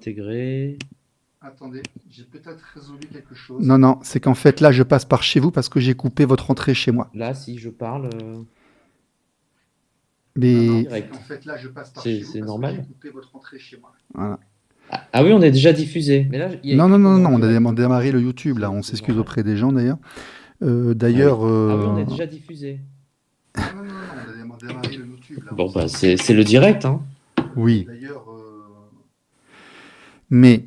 Intégré. Attendez, j'ai peut-être résolu quelque chose. Non, non, c'est qu'en fait, là, je passe par chez vous parce que j'ai coupé votre entrée chez moi. Là, si je parle Non, Mais non, c'est direct, qu'en fait, là, je passe par c'est chez vous c'est parce que j'ai normal. coupé votre entrée chez moi. voilà. Ah oui, on est déjà diffusé. Mais là, il y a Non, non, écrit non, qu'on est non, en on a direct. démarré le YouTube, là. On C'est s'excuse normal. auprès des gens, d'ailleurs. Ah oui. D'ailleurs, Ah oui, on est déjà diffusé. Non, non, non, non, on a démarré le YouTube, là. Bon, bah, c'est le direct, hein. oui. D'ailleurs, Mais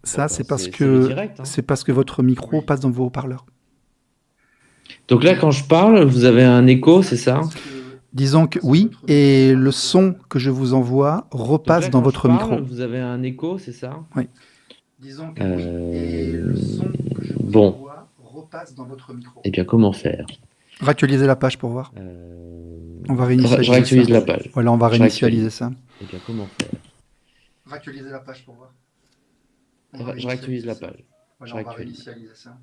Bon, ça, bah, c'est le direct, hein. c'est parce que votre micro Oui. passe dans vos haut-parleurs. Donc là, quand je parle, vous avez un écho, c'est ça? parce que Disons que parce que oui, votre et micro le passe son que je vous envoie Donc repasse là, dans quand je votre micro. parle, vous avez un écho, c'est ça? Oui. Disons que oui, et le son que je vous Bon. envoie repasse dans votre micro. Eh bien, comment faire? Réactualisez la page pour voir. On va Je réinitialiser réactualise ça. la page. Voilà, on va Je réinitialiser réactualise. ça. Eh bien, comment faire? Réactualisez la page pour voir. On va Je réactualise réinitialiser la ça. page. Voilà, Je on va réactualise. réinitialiser ça.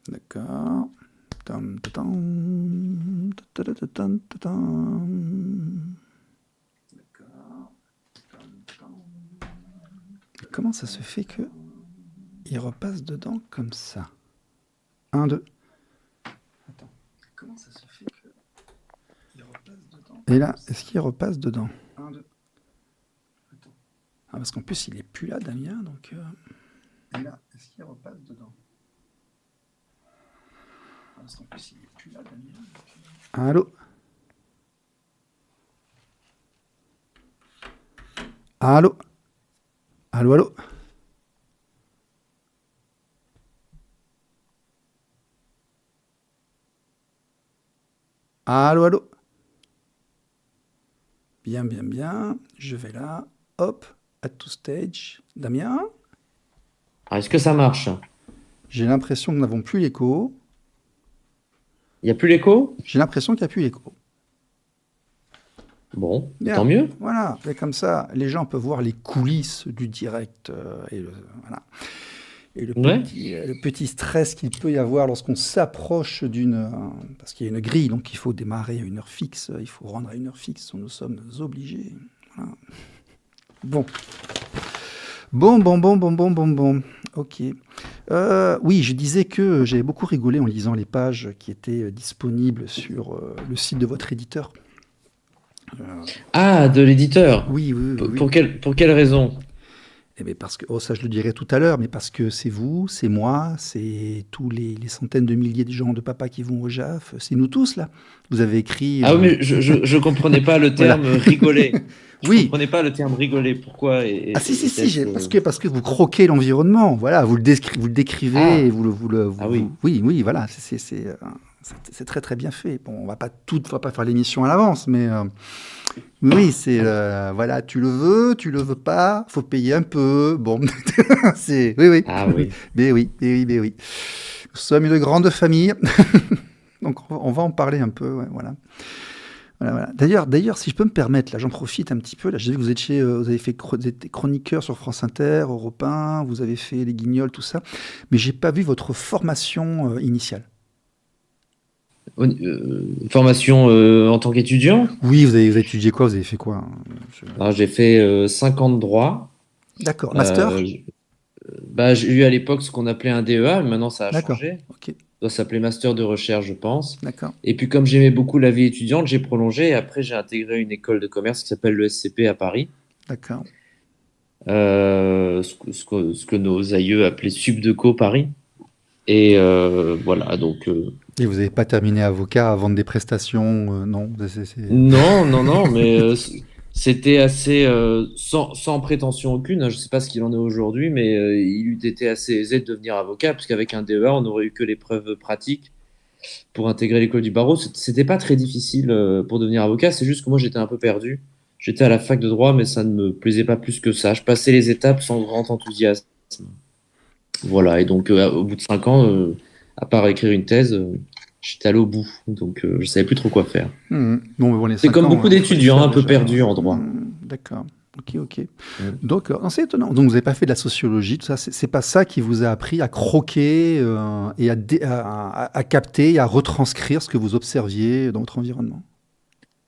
D'accord. Tam, tatam, tatatatam, tatam. D'accord. Comment ça se fait que il repasse dedans comme ça? 1, 2. Attends. Comment ça se fait que il repasse dedans? Et là, est-ce qu'il repasse dedans? 1, 2. Attends. Ah, parce qu'en plus, il est plus là, Damien, donc... Et là, est-ce qu'il repasse dedans? Ah, parce qu'en plus, il est plus là, Damien. Allô? Allô? Allô, allô? Allô, allô? Bien, bien, bien. Je vais là. Hop. Add to stage. Damien? Ah, est-ce que ça marche? J'ai l'impression que nous n'avons plus l'écho. Il n'y a plus l'écho? J'ai l'impression qu'il n'y a plus l'écho. Bon, Bien. tant mieux. Voilà. Et comme ça, les gens peuvent voir les coulisses du direct. Voilà. Et Ouais. le petit stress qu'il peut y avoir lorsqu'on s'approche d'une... parce qu'il y a une grille, donc il faut démarrer à une heure fixe, il faut rendre à une heure fixe, nous sommes obligés. Voilà. Bon. Bon. Ok. Oui, je disais que j'avais beaucoup rigolé en lisant les pages qui étaient disponibles sur le site de votre éditeur. Ah, de l'éditeur. Oui. Pour quelle raison? Eh bien parce que, ça je le dirai tout à l'heure, mais parce que c'est vous, c'est moi, c'est tous les centaines de milliers de gens de papa qui vont au JAF, c'est nous tous là. Vous avez écrit... Ah oui, mais je comprenais pas le Voilà. terme rigoler. Je Oui. comprenais pas le terme rigoler. Pourquoi Ah si, parce que vous croquez l'environnement, voilà, vous le décrivez, Ah. et Ah oui. oui, voilà, c'est très très bien fait. Bon, on va pas faire l'émission à l'avance, mais oui, c'est voilà, tu le veux pas, faut payer un peu, bon, c'est oui, Ah oui. mais oui. Nous sommes une grande famille, donc on va en parler un peu, ouais, voilà. Voilà. D'ailleurs, si je peux me permettre, là, j'en profite un petit peu. Là, j'ai vu que vous avez fait vous êtes chroniqueur sur France Inter, Europe 1, vous avez fait les Guignols, tout ça, mais j'ai pas vu votre formation initiale. Formation en tant qu'étudiant? Oui, vous avez étudié quoi? Vous avez fait quoi? Alors, j'ai fait 5 ans de droit. D'accord. Master? J'ai eu à l'époque ce qu'on appelait un DEA, mais maintenant ça a D'accord. changé. Ok. Ça doit s'appeler Master de recherche, je pense. D'accord. Et puis comme j'aimais beaucoup la vie étudiante, j'ai prolongé et après j'ai intégré une école de commerce qui s'appelle le SCP à Paris. D'accord. Ce que nos aïeux appelaient Subdeco Paris. Et voilà, donc... Et vous n'avez pas terminé avocat à vendre des prestations, non? Non, mais c'était assez sans prétention aucune, hein. Je ne sais pas ce qu'il en est aujourd'hui, mais il eût été assez aisé de devenir avocat, puisqu'avec un DEA, on n'aurait eu que l'épreuve pratique pour intégrer l'école du barreau. C'était pas très difficile pour devenir avocat, c'est juste que moi j'étais un peu perdu. J'étais à la fac de droit, mais ça ne me plaisait pas plus que ça. Je passais les étapes sans grand enthousiasme. Voilà, et donc au bout de 5 ans, à part écrire une thèse, j'étais allé au bout, donc je savais plus trop quoi faire. Bon, les C'est 5 comme ans, beaucoup faut les d'étudiants faire un peu déjà. perdus en droit. D'accord. Ok. Donc, non, c'est étonnant. Donc, vous n'avez pas fait de la sociologie, tout ça. C'est pas ça qui vous a appris à croquer et à capter et à retranscrire ce que vous observiez dans votre environnement.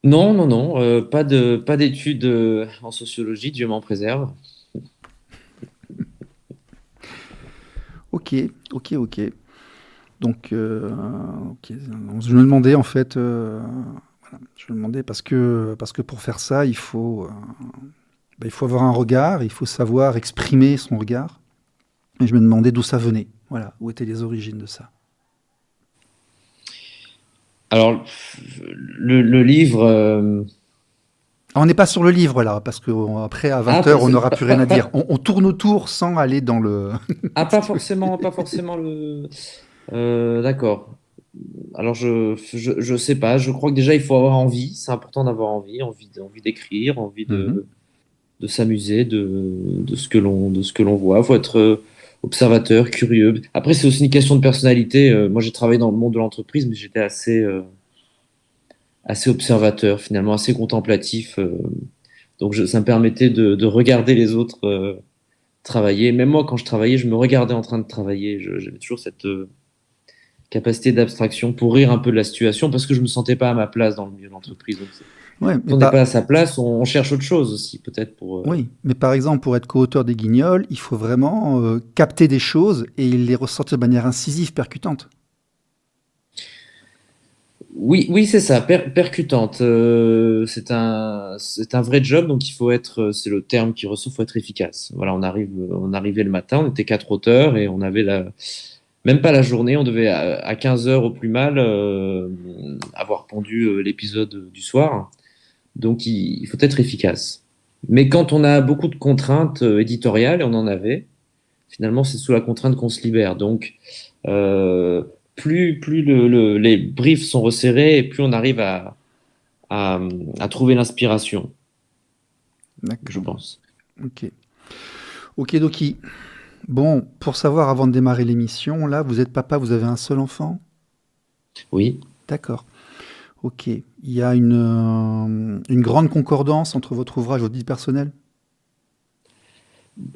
Non, non, non, pas d'études en sociologie, Dieu m'en préserve. Ok, ok, ok. Donc, ok. Je me demandais en fait, je me demandais parce que pour faire ça, il faut avoir un regard, il faut savoir exprimer son regard. Et je me demandais d'où ça venait. Voilà, où étaient les origines de ça. Alors, le livre. Ah, on n'est pas sur le livre là, parce que après à Ah, 20 heures, on n'aura plus rien à dire. On tourne autour sans aller dans le. pas forcément le. D'accord. Alors, je sais pas. Je crois que déjà, il faut avoir envie. C'est important d'avoir envie d'écrire, Mhm. de s'amuser de ce que l'on voit. Il faut être observateur, curieux. Après, c'est aussi une question de personnalité. Moi, j'ai travaillé dans le monde de l'entreprise, mais j'étais assez observateur, finalement, assez contemplatif. Donc, ça me permettait de regarder les autres travailler. Même moi, quand je travaillais, je me regardais en train de travailler. J'avais toujours cette capacité d'abstraction pour rire un peu de la situation parce que je me sentais pas à ma place dans le milieu de l'entreprise. Donc, Ouais, mais quand on n'est pas pas. à sa place, on cherche autre chose aussi, peut-être pour. Oui, mais par exemple, pour être co-auteur des Guignols, il faut vraiment capter des choses et les ressortir de manière incisive, percutante. Oui, oui, c'est ça, percutante. C'est un vrai job, donc il faut être, c'est le terme qui ressort, faut être efficace. Voilà, on arrivait le matin, on était 4 auteurs et on avait même pas la journée, on devait à 15 heures au plus mal avoir pondu l'épisode du soir. Donc il faut être efficace. Mais quand on a beaucoup de contraintes éditoriales, et on en avait, finalement c'est sous la contrainte qu'on se libère. Donc euh, plus les briefs sont resserrés, et plus on arrive à, à trouver l'inspiration, je D'accord. pense. Ok. Ok, Doki. Bon, pour savoir avant de démarrer l'émission, là, vous êtes papa, vous avez un seul enfant? Oui, D'accord. Ok. Il y a une grande concordance entre votre ouvrage et votre vie personnelle?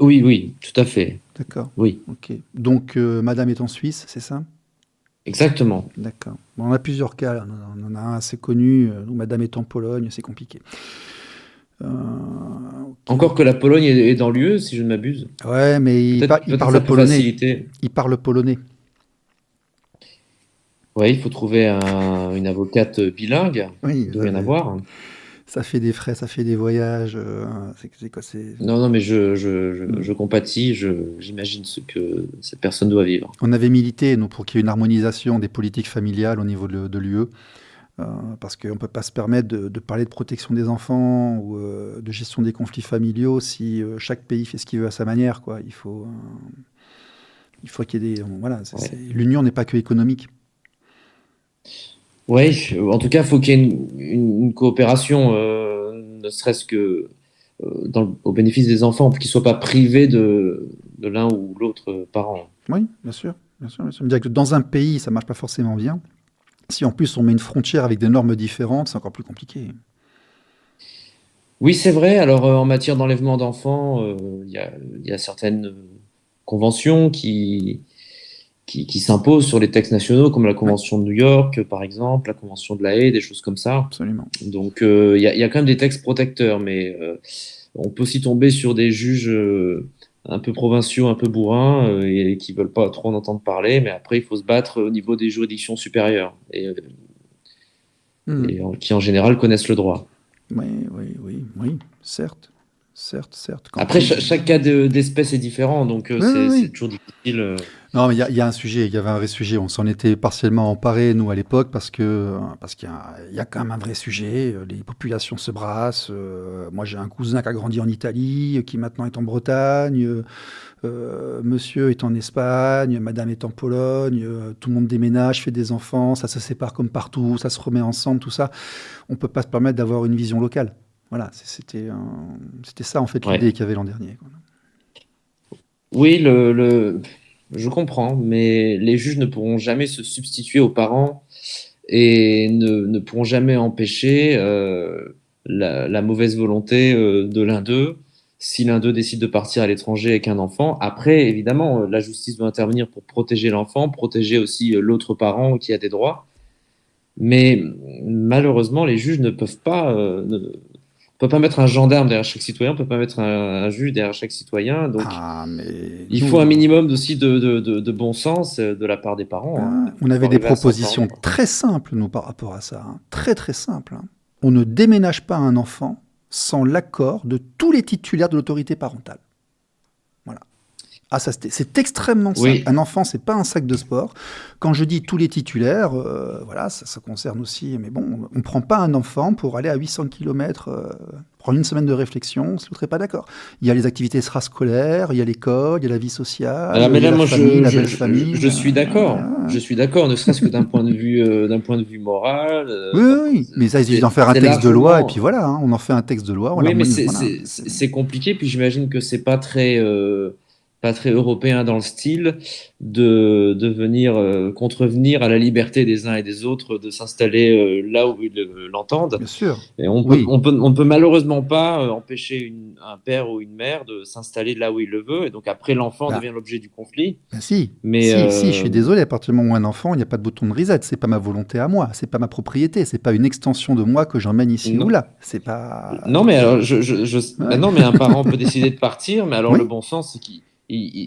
oui, oui, tout à fait. D'accord. Oui, Ok. Donc, madame est en Suisse, c'est ça? exactement. D'accord. Bon, on a plusieurs cas, là. On en a un assez connu, où madame est en Pologne, c'est compliqué. Ok. Encore que la Pologne est dans l'UE, si je ne m'abuse. Ouais, mais il Peut-être ça parle peut polonais. faciliter. Il parle polonais. Oui, il faut trouver une avocate bilingue. Oui, Il doit y en avoir. ça fait des frais, ça fait des voyages. C'est quoi, Non, non, mais Hmm. je compatis, j'imagine ce que cette personne doit vivre. On avait milité, nous, pour qu'il y ait une harmonisation des politiques familiales au niveau de l'UE, parce qu'on ne peut pas se permettre de parler de protection des enfants ou de gestion des conflits familiaux si chaque pays fait ce qu'il veut à sa manière, quoi. Il faut qu'il y ait des... Voilà, Ouais. l'union n'est pas que économique. Oui, en tout cas, il faut qu'il y ait une coopération, ne serait-ce que au bénéfice des enfants, pour qu'ils ne soient pas privés de l'un ou l'autre parent. Oui, bien sûr. Bien sûr, bien sûr. Dire que dans un pays, ça marche pas forcément bien. Si en plus on met une frontière avec des normes différentes, c'est encore plus compliqué. Oui, c'est vrai. Alors, en matière d'enlèvement d'enfants, il y a certaines conventions qui s'imposent sur les textes nationaux, comme la Oui, Convention de New York, par exemple, la Convention de La Haye, des choses comme ça. absolument. Donc, il y a quand même des textes protecteurs, mais on peut aussi tomber sur des juges un peu provinciaux, un peu bourrins, et qui veulent pas trop en entendre parler, mais après, il faut se battre au niveau des juridictions supérieures, Hmm. qui en général connaissent le droit. Oui, oui, oui, oui, certes. Certes, certes. Quand Après, il... chaque cas d'espèce est différent, donc Oui, oui, c'est oui. toujours difficile. Non, mais il y a un sujet, il y avait un vrai sujet. On s'en était partiellement emparé, nous, à l'époque, parce qu'il y a quand même un vrai sujet. Les populations se brassent. Moi, j'ai un cousin qui a grandi en Italie, qui maintenant est en Bretagne. Monsieur est en Espagne, madame est en Pologne. Tout le monde déménage, fait des enfants. Ça se sépare comme partout, ça se remet ensemble, tout ça. On peut pas se permettre d'avoir une vision locale. Voilà, c'était ça, en fait, Ouais. l'idée qu'il y avait l'an dernier, quoi. Oui, je comprends, mais les juges ne pourront jamais se substituer aux parents et ne pourront jamais empêcher la mauvaise volonté de l'un d'eux si l'un d'eux décide de partir à l'étranger avec un enfant. Après, évidemment, la justice doit intervenir pour protéger l'enfant, protéger aussi l'autre parent qui a des droits. Mais malheureusement, les juges ne peuvent pas, on peut pas mettre un gendarme derrière chaque citoyen, on peut pas mettre un juge derrière chaque citoyen. Donc, Ah, mais il faut un nous, minimum aussi de bon sens de la part des parents, hein. on Il faut avait des arriver à s'entendre, propositions quoi. très simples, nous, par rapport à ça. Hein. Très, très simples. Hein. On ne déménage pas un enfant sans l'accord de tous les titulaires de l'autorité parentale. Voilà. Ah, ça, c'est extrêmement simple. Oui, Un enfant, c'est pas un sac de sport. Quand je dis tous les titulaires, voilà, ça concerne aussi. Mais bon, on ne prend pas un enfant pour aller à 800 km, prendre une semaine de réflexion, si vous ne serez pas d'accord. Il y a les activités extrascolaires, il y a l'école, il y a la vie sociale, mais il y a là, la moi, famille, la belle famille. je suis d'accord. Voilà. Je suis d'accord, ne serait-ce que d'un point de vue moral, Oui, oui, oui. Mais ça, il suffit d'en faire un c'est texte de loi, et puis largement. voilà, hein, on en fait un texte de loi, on Oui, mais l'harmonise. Voilà. c'est compliqué. Puis j'imagine que c'est pas très européen dans le style de venir contrevenir à la liberté des uns et des autres de s'installer là où ils l'entendent. Bien sûr. Et Oui. on peut malheureusement pas empêcher un père ou une mère de s'installer là où il le veut. Et donc après, l'enfant Bah, devient l'objet du conflit. Ben si, Mais si, je suis désolé, à partir du moment où un enfant, il n'y a pas de bouton de reset, c'est pas ma volonté à moi, c'est pas ma propriété, c'est pas une extension de moi que j'emmène ici ou non, là, c'est pas... non, mais alors, Ouais. non, mais un parent peut décider de partir. Mais alors le Oui, bon sens, c'est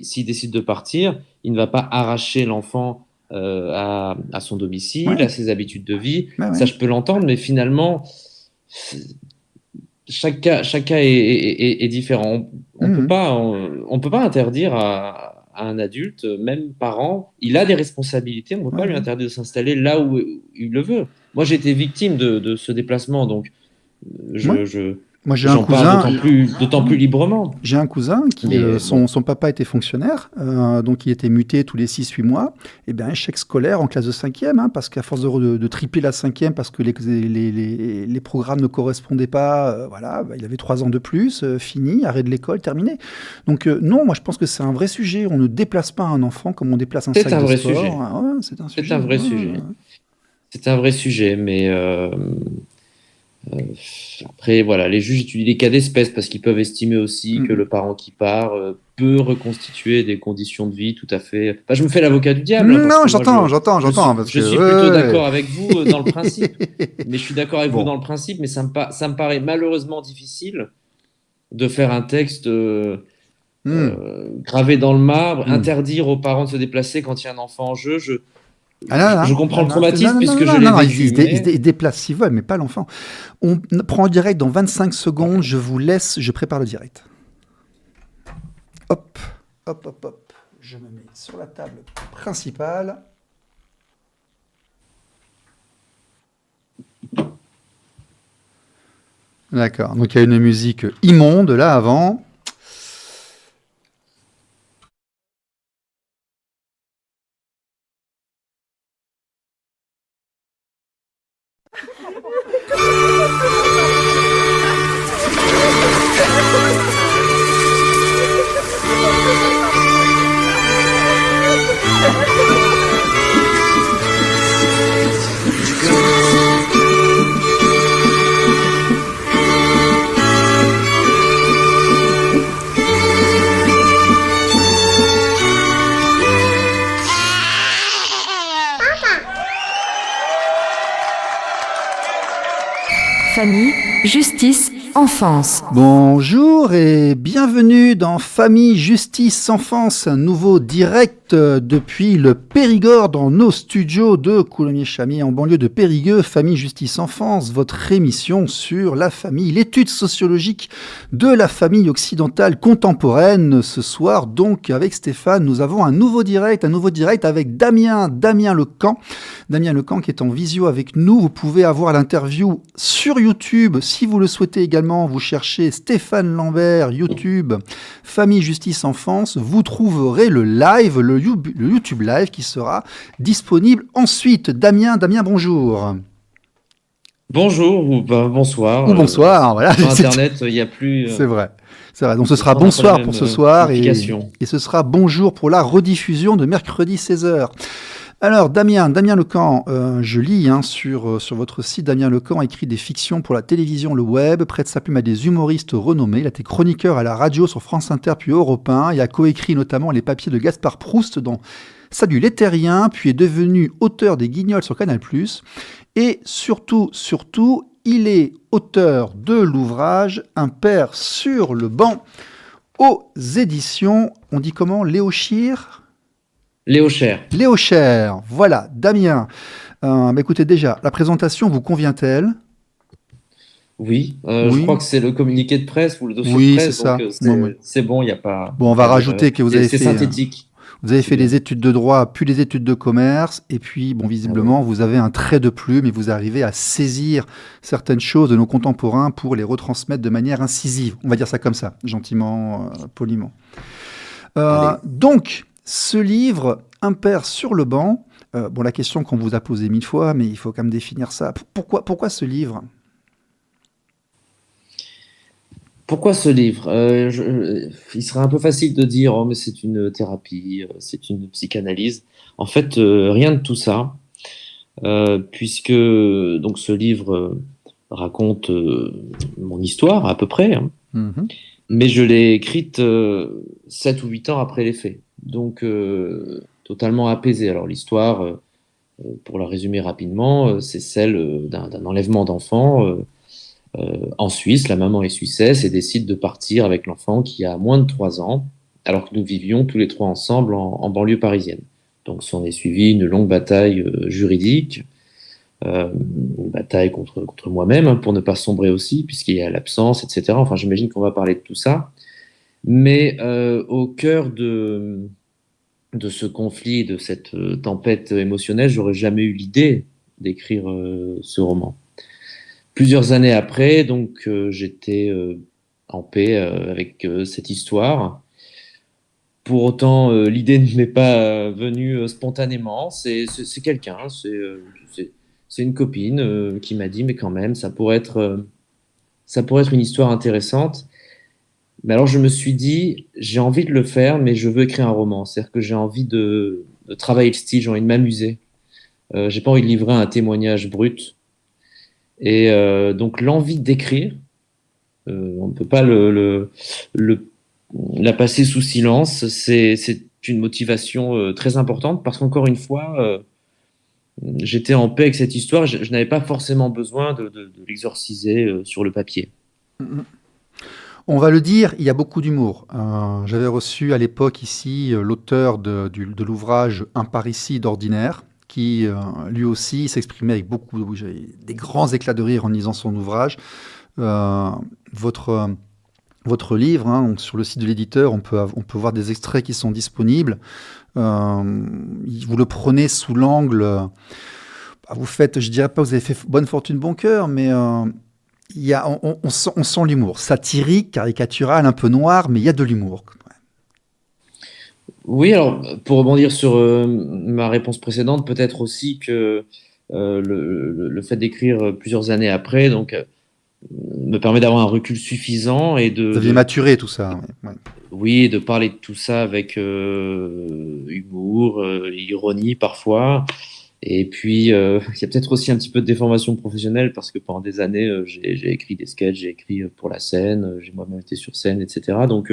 s'il décide de partir, il ne va pas arracher l'enfant à son domicile, ouais, à ses habitudes de vie. ouais, Ça, ouais. je peux l'entendre, mais finalement, chaque cas est différent. Mhm. On peut pas interdire à un adulte, même parent, il a des responsabilités, on ne peut Ouais, pas lui ouais. interdire de s'installer là où il le veut. Moi, j'ai été victime de ce déplacement, donc Ouais. je, je- Moi j'ai un j'en parle cousin, d'autant plus librement. J'ai un cousin qui, Mais bon, son papa était fonctionnaire, donc il était muté tous les 6 8 mois. Et bien, échec scolaire en classe de cinquième, hein, parce qu'à force de tripler la cinquième, parce que les programmes ne correspondaient pas, voilà, bah, il avait 3 ans de plus, fini, arrêt de l'école, terminé. Donc non, moi je pense que c'est un vrai sujet. On ne déplace pas un enfant comme on déplace un c'est sac un de vrai sport. sujet. Ah ouais, c'est un C'est sujet. un vrai Ouais, ouais, sujet. ouais. C'est un vrai sujet, mais Euh, après, voilà, les juges étudient les cas d'espèce parce qu'ils peuvent estimer aussi que Mm. le parent qui part peut reconstituer des conditions de vie tout à fait. Enfin, je me fais l'avocat du diable, hein, parce Non, que moi, j'entends, parce je que suis plutôt ouais, d'accord avec vous dans le principe. ouais. Mais je suis d'accord avec vous Bon. dans le principe, mais ça me paraît malheureusement difficile de faire un texte Mm. gravé dans le marbre, Mm. interdire aux parents de se déplacer quand il y a un enfant en jeu. Ah non, Je non, comprends non, le non, non, traumatisme non, non, puisque je non, l'ai non, vécu, ils se mais déplacent s'ils veulent, mais pas l'enfant. On prend en direct dans 25 secondes, je vous laisse, je prépare le direct. Hop, hop, hop, hop. Je me mets sur la table principale. D'accord, donc il y a une musique immonde là avant. Famille, justice, enfance. Bonjour et bienvenue dans Famille, Justice, Enfance, un nouveau direct depuis le Périgord dans nos studios de Coulommiers-Chamiers en banlieue de Périgueux. Famille, Justice, Enfance, votre émission sur la famille, l'étude sociologique de la famille occidentale contemporaine. Ce soir donc avec Stéphane, nous avons un nouveau direct avec Damien Lecamp. Damien Lecamp qui est en visio avec nous. Vous pouvez avoir l'interview sur YouTube si vous le souhaitez également. Vous cherchez Stéphane Lambert, YouTube, Famille, Justice, Enfance. Vous trouverez le live, le YouTube live qui sera disponible ensuite. Damien, bonjour. bonjour ou bonsoir. Ou bonsoir, voilà. Sur Internet, il n'y a plus. C'est vrai. C'est vrai. Donc ce sera On n'a pas la bonsoir même pour ce soir et signification. ce sera bonjour pour la rediffusion de mercredi 16h. Alors, Damien Lecamp, je lis sur votre site, Damien Lecamp a écrit des fictions pour la télévision, le web, prête sa plume à des humoristes renommés. Il a été chroniqueur à la radio sur France Inter puis Europe 1 et a coécrit notamment les papiers de Gaspard Proust dans Salut les terriens, puis est devenu auteur des Guignols sur Canal+. Et surtout, il est auteur de l'ouvrage Un père sur le banc aux éditions, on dit comment, Léo Schir Léo Cher. Léo Cher, voilà, Damien. Écoutez, déjà, la présentation vous convient-elle? Oui, Oui. je crois que c'est le communiqué de presse ou le dossier Oui, de presse, c'est ça. donc Non, mais- c'est bon, il n'y a pas. Bon, on va pas d'erreur. rajouter que vous avez C'est fait, synthétique. vous avez C'est fait bien. des études de droit, puis des études de commerce, et puis, bon, visiblement, vous avez un trait de plume et vous arrivez à saisir certaines choses de nos contemporains pour les retransmettre de manière incisive. On va dire ça comme ça, gentiment, poliment. Allez. Donc, ce livre, Un père sur le banc, bon, la question qu'on vous a posée 1000 fois, mais il faut quand même définir ça. Pourquoi ce livre? Pourquoi ce livre? Il serait un peu facile de dire, oh, mais c'est une thérapie, c'est une psychanalyse. En fait, rien de tout ça, puisque donc ce livre raconte mon histoire à peu près, hein, Mhm. mais je l'ai écrite 7 ou 8 ans après les faits, donc totalement apaisée. Alors l'histoire, pour la résumer rapidement, c'est celle d'un enlèvement d'enfant. En Suisse, la maman est suissesse et décide de partir avec l'enfant qui a moins de 3 ans, alors que nous vivions tous les trois ensemble en banlieue parisienne. Donc s'en est suivi une longue bataille juridique, une bataille contre moi-même, hein, pour ne pas sombrer aussi, puisqu'il y a l'absence, etc. Enfin, j'imagine qu'on va parler de tout ça. Mais au cœur de ce conflit, de cette tempête émotionnelle, j'aurais jamais eu l'idée d'écrire ce roman. Plusieurs années après, donc j'étais en paix avec cette histoire. Pour autant, l'idée ne m'est pas venue spontanément. C'est quelqu'un, c'est une copine qui m'a dit, mais quand même, ça pourrait être une histoire intéressante. Mais alors je me suis dit, j'ai envie de le faire, mais je veux écrire un roman. C'est-à-dire que j'ai envie de travailler le style, j'ai envie de m'amuser. J'ai pas envie de livrer un témoignage brut. Et donc l'envie d'écrire, on ne peut pas la passer sous silence. C'est une motivation très importante parce qu'encore une fois, j'étais en paix avec cette histoire. Je n'avais pas forcément besoin de l'exorciser sur le papier. Mhm. On va le dire, il y a beaucoup d'humour. J'avais reçu à l'époque ici l'auteur de l'ouvrage Un parricide ordinaire, qui lui aussi s'exprimait avec des grands éclats de rire en lisant son ouvrage. Euh, votre livre, hein, donc sur le site de l'éditeur, on peut voir des extraits qui sont disponibles. Vous le prenez sous l'angle. Vous faites, je dirais pas que vous avez fait bonne fortune, bon cœur, mais on sent l'humour. Satirique, caricatural, un peu noir, mais il y a de l'humour. Oui, alors pour rebondir sur ma réponse précédente, peut-être aussi que le fait d'écrire plusieurs années après, donc me permet d'avoir un recul suffisant et Vous aviez maturé tout ça. Ouais. oui, de parler de tout ça avec humour, ironie parfois. Et puis, il y a peut-être aussi un petit peu de déformation professionnelle parce que pendant des années, j'ai écrit des sketchs, j'ai écrit pour la scène, j'ai moi-même été sur scène, etc. Donc,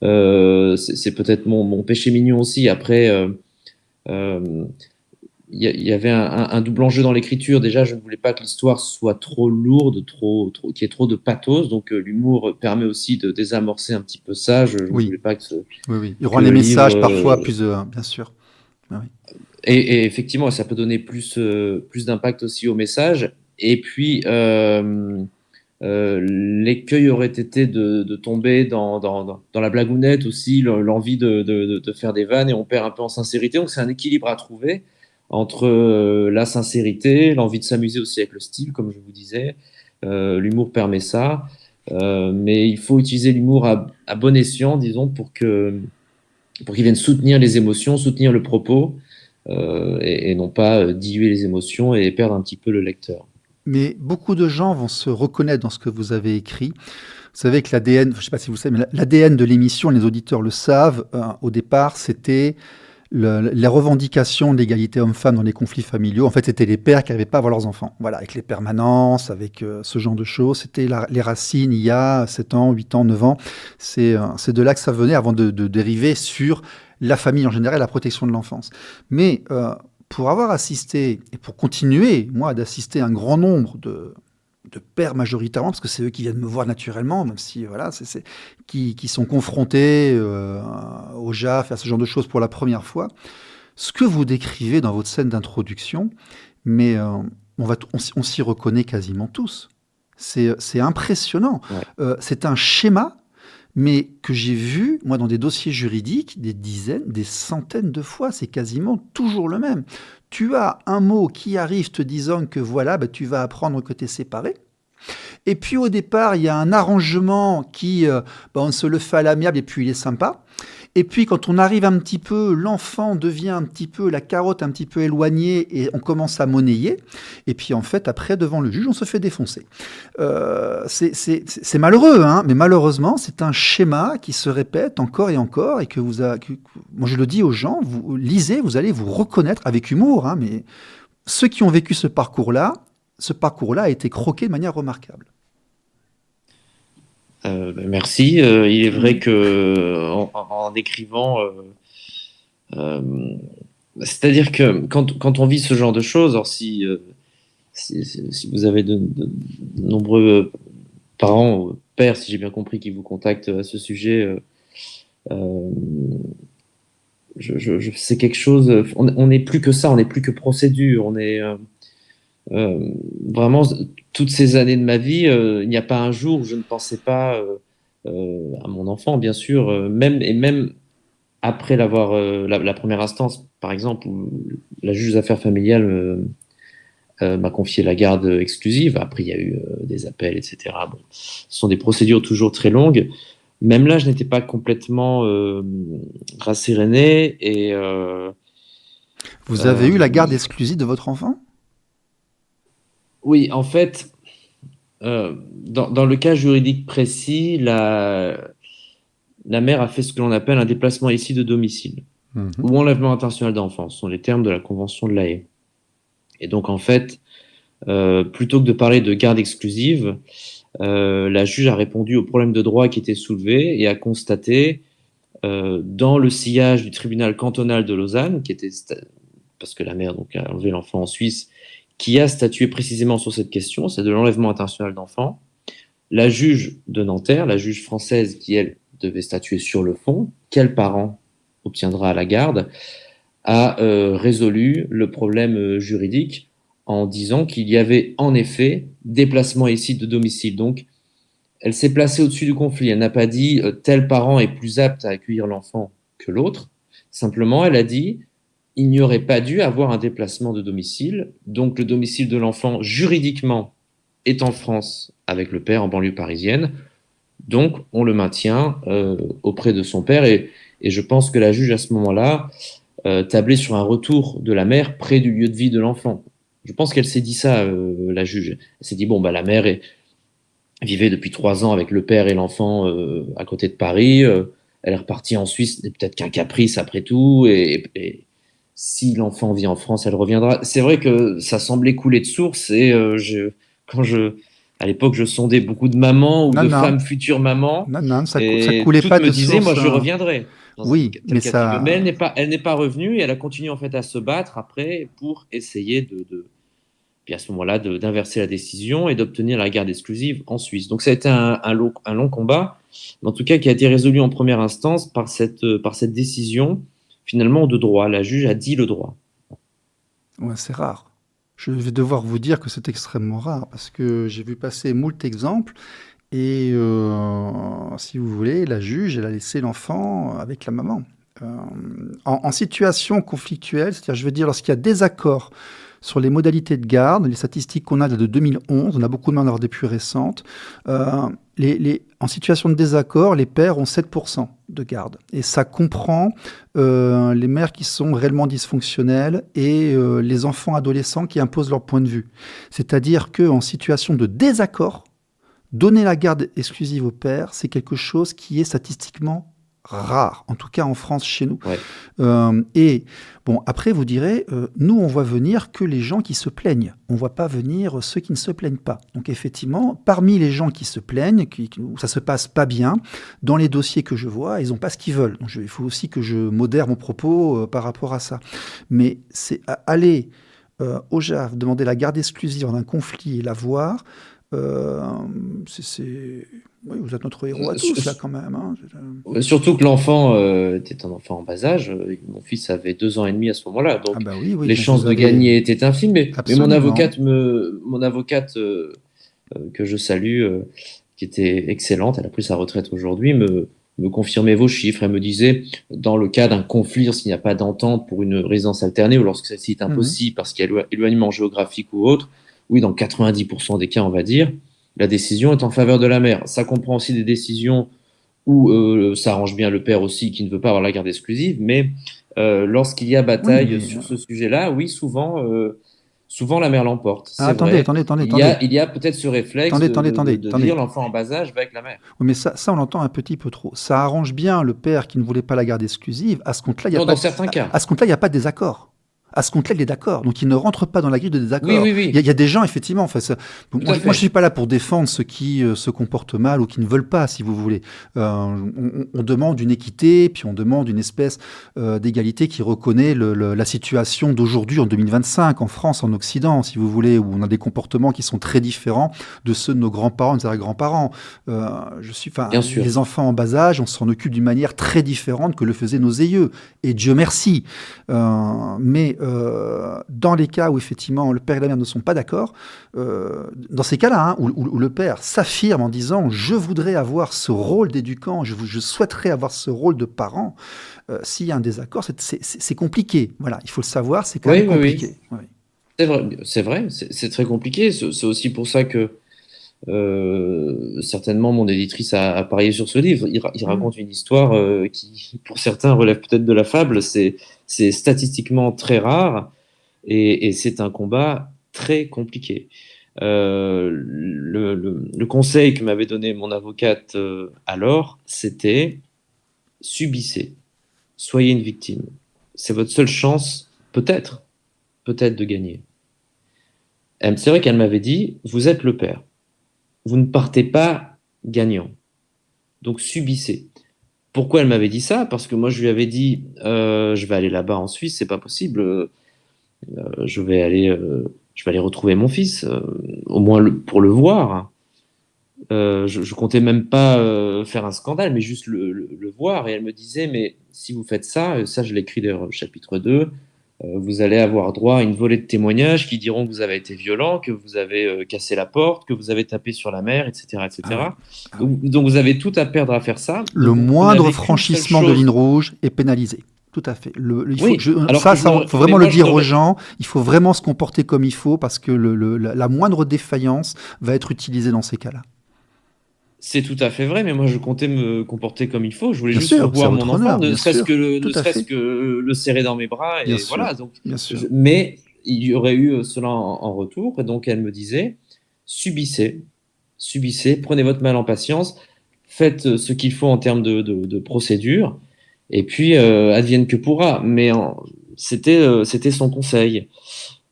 c'est peut-être mon péché mignon aussi. Après, euh, il y avait un double enjeu dans l'écriture. Déjà, je ne voulais pas que l'histoire soit trop lourde, qu'il y ait trop de pathos. Donc, l'humour permet aussi de désamorcer un petit peu ça. Je ne Oui, voulais pas que oui. Il que rend les le messages livre. parfois plus, bien sûr. Ah oui. Et effectivement, ça peut donner plus d'impact aussi au message. Et puis, l'écueil aurait été de tomber dans la blagounette aussi, l'envie de faire des vannes et on perd un peu en sincérité. Donc, c'est un équilibre à trouver entre la sincérité, l'envie de s'amuser aussi avec le style, comme je vous disais. L'humour permet ça. Mais il faut utiliser l'humour à bon escient, disons, pour qu'il vienne soutenir les émotions, soutenir le propos, et non pas diluer les émotions et perdre un petit peu le lecteur. Mais beaucoup de gens vont se reconnaître dans ce que vous avez écrit. Vous savez que l'ADN, je ne sais pas si vous savez, mais l'ADN de l'émission, les auditeurs le savent, au départ, c'était les revendications d'égalité homme-femme dans les conflits familiaux, en fait, c'était les pères qui n'arrivaient pas à voir leurs enfants. Voilà, avec les permanences, avec ce genre de choses. C'était les racines il y a 7 ans, 8 ans, 9 ans. C'est de là que ça venait avant de dériver sur la famille en général, la protection de l'enfance. Mais pour avoir assisté, et pour continuer, moi, d'assister à un grand nombre de pères majoritairement, parce que c'est eux qui viennent me voir naturellement, même si voilà, qui sont confrontés au JAF, à ce genre de choses pour la première fois. Ce que vous décrivez dans votre scène d'introduction, mais on s'y reconnaît quasiment tous. C'est impressionnant. Ouais. C'est un schéma, mais que j'ai vu, moi, dans des dossiers juridiques, des dizaines, des centaines de fois. C'est quasiment toujours le même. Tu as un mot qui arrive te disant que voilà, tu vas apprendre que tu es séparé. Et puis au départ, il y a un arrangement qui, on se le fait à l'amiable et puis il est sympa. Et puis quand on arrive un petit peu, l'enfant devient un petit peu, la carotte un petit peu éloignée et on commence à monnayer. Et puis en fait, après, devant le juge, on se fait défoncer. C'est malheureux, hein, mais malheureusement, c'est un schéma qui se répète encore et encore et moi je le dis aux gens, vous lisez, vous allez vous reconnaître avec humour, hein, mais ceux qui ont vécu ce parcours-là a été croqué de manière remarquable. Merci. Il est vrai que en écrivant, euh, c'est-à-dire que quand on vit ce genre de choses, alors si vous avez de nombreux parents, pères, si j'ai bien compris, qui vous contactent à ce sujet, euh, c'est quelque chose. On n'est plus que ça, on n'est plus que procédure. On est vraiment toutes ces années de ma vie. Il n'y a pas un jour où je ne pensais pas à mon enfant, bien sûr, même après l'avoir la première instance, par exemple, où la juge des affaires familiales m'a confié la garde exclusive. Après, il y a eu des appels, etc. Bon, ce sont des procédures toujours très longues. Même là, je n'étais pas complètement rasséréné et Vous avez eu la garde exclusive de votre enfant ? oui, en fait, dans le cas juridique précis, la mère a fait ce que l'on appelle un déplacement ici de domicile ou enlèvement intentionnel d'enfant. Ce sont les termes de la Convention de l'Haye. Et donc, en fait, plutôt que de parler de garde exclusive, la juge a répondu au problème de droit qui était soulevé et a constaté, dans le sillage du tribunal cantonal de Lausanne, parce que la mère donc, a enlevé l'enfant en Suisse, qui a statué précisément sur cette question, c'est de l'enlèvement intentionnel d'enfant. La juge de Nanterre, la juge française qui, elle, devait statuer sur le fond, quel parent obtiendra la garde, a résolu le problème juridique en disant qu'il y avait en effet déplacement ici de domicile. Donc, elle s'est placée au-dessus du conflit. Elle n'a pas dit tel parent est plus apte à accueillir l'enfant que l'autre. Simplement, elle a dit il n'y aurait pas dû avoir un déplacement de domicile. Donc, le domicile de l'enfant, juridiquement, est en France avec le père en banlieue parisienne. Donc, on le maintient auprès de son père. Et je pense que la juge, à ce moment-là, tablait sur un retour de la mère près du lieu de vie de l'enfant. Je pense qu'elle s'est dit ça, la juge. Elle s'est dit, bon, la mère vivait depuis 3 ans avec le père et l'enfant à côté de Paris. Elle est repartie en Suisse, peut-être qu'un caprice après tout. Et si l'enfant vit en France, elle reviendra. C'est vrai que ça semblait couler de source. Et à l'époque, je sondais beaucoup de mamans ou femmes futures mamans. Non, ça et coulait toutes pas me de disaient, source. moi, je reviendrai. Oui, mais ça. Mais elle n'est pas revenue et elle a continué en fait à se battre après pour essayer puis à ce moment-là d'inverser la décision et d'obtenir la garde exclusive en Suisse. Donc ça a été un long combat, mais en tout cas qui a été résolu en première instance par cette décision finalement de droit. La juge a dit le droit. Ouais, c'est rare. Je vais devoir vous dire que c'est extrêmement rare parce que j'ai vu passer moult exemples. Et si vous voulez, la juge, elle a laissé l'enfant avec la maman. En situation conflictuelle, c'est-à-dire, je veux dire, lorsqu'il y a désaccord sur les modalités de garde, les statistiques qu'on a de 2011, on a beaucoup de mains des plus récentes, en situation de désaccord, les pères ont 7% de garde. Et ça comprend les mères qui sont réellement dysfonctionnelles et les enfants adolescents qui imposent leur point de vue. C'est-à-dire qu'en situation de désaccord, donner la garde exclusive au père, c'est quelque chose qui est statistiquement rare, en tout cas en France, chez nous. Ouais. Et bon, après, vous direz, nous, on voit venir que les gens qui se plaignent. On ne voit pas venir ceux qui ne se plaignent pas. Donc, effectivement, parmi les gens qui se plaignent, où ça se passe pas bien, dans les dossiers que je vois, ils n'ont pas ce qu'ils veulent. Donc, il faut aussi que je modère mon propos par rapport à ça. Mais c'est aller au JAF, demander la garde exclusive d'un conflit et la voir. Oui, vous êtes notre héros à tous, là, quand même. Hein. Surtout que l'enfant était un enfant en bas âge. Mon fils avait 2 ans et demi à ce moment-là. Donc, Ah bah oui, oui. les donc chances vous de avez- gagner étaient infimes. Mais mon Absolument. avocate que je salue, qui était excellente, elle a pris sa retraite aujourd'hui, me confirmait vos chiffres. Elle me disait, dans le cas d'un conflit, s'il n'y a pas d'entente pour une résidence alternée ou lorsque celle-ci est impossible parce qu'il y a éloignement géographique ou autre, oui, dans 90% des cas, on va dire, la décision est en faveur de la mère. Ça comprend aussi des décisions où ça arrange bien le père aussi qui ne veut pas avoir la garde exclusive, mais lorsqu'il y a Oui, bataille mais... sur ce sujet-là, oui, souvent la mère l'emporte. Ah, C'est vrai. attendez. Il y a peut-être ce réflexe de dire l'enfant en bas âge va avec la mère. Oui, mais ça, on l'entend un petit peu trop. Ça arrange bien le père qui ne voulait pas la garde exclusive. À ce compte-là, il n'y a Non, pas dans certains cas. à ce compte-là, il n'y a pas de désaccord. À ce compte-là, il est d'accord. Donc, il ne rentre pas dans la grille de désaccord. Oui. Il y a des gens, effectivement, enfin, Tout à moi, fait. je ne suis pas là pour défendre ceux qui se comportent mal ou qui ne veulent pas, si vous voulez. On demande une équité, puis on demande une espèce d'égalité qui reconnaît la situation d'aujourd'hui, en 2025, en France, en Occident, si vous voulez, où on a des comportements qui sont très différents de ceux de nos grands-parents, de nos arrière-grands-parents. Bien sûr. Les enfants en bas âge, on s'en occupe d'une manière très différente que le faisaient nos aïeux. Et Dieu merci. Mais dans les cas où effectivement le père et la mère ne sont pas d'accord, dans ces cas-là, hein, où le père s'affirme en disant je voudrais avoir ce rôle d'éducant, je souhaiterais avoir ce rôle de parent, s'il y a un désaccord, c'est compliqué. Voilà, il faut le savoir, c'est quand même compliqué. Oui. C'est vrai, c'est très compliqué. C'est aussi pour ça que certainement mon éditrice a parié sur ce livre. Il raconte une histoire qui, pour certains, relève peut-être de la fable. C'est statistiquement très rare et c'est un combat très compliqué. Le conseil que m'avait donné mon avocate alors, c'était subissez, soyez une victime. C'est votre seule chance, peut-être de gagner. C'est vrai qu'elle m'avait dit, vous êtes le père. Vous ne partez pas gagnant. Donc subissez. Pourquoi elle m'avait dit ça? Parce que moi je lui avais dit, je vais aller là-bas en Suisse, c'est pas possible. Je vais aller retrouver mon fils, au moins pour le voir. Je comptais même pas faire un scandale, mais juste le voir. Et elle me disait, mais si vous faites ça, ça je l'écris d'ailleurs au chapitre 2, vous allez avoir droit à une volée de témoignages qui diront que vous avez été violent, que vous avez cassé la porte, que vous avez tapé sur la mère, etc. etc. Donc vous avez tout à perdre à faire ça. Le Donc, moindre franchissement de ligne rouge est pénalisé. Tout à fait. Il faut, oui, faut vraiment le dire aux gens. Il faut vraiment se comporter comme il faut parce que la moindre défaillance va être utilisée dans ces cas-là. C'est tout à fait vrai, mais moi je comptais me comporter comme il faut. Je voulais bien juste sûr, revoir mon enfant, ne serait-ce que que le serrer dans mes bras. Et bien voilà. sûr, Donc, bien sûr. Mais il y aurait eu cela en retour. Et donc elle me disait subissez, prenez votre mal en patience, faites ce qu'il faut en termes de procédure, et puis advienne que pourra. Mais c'était son conseil.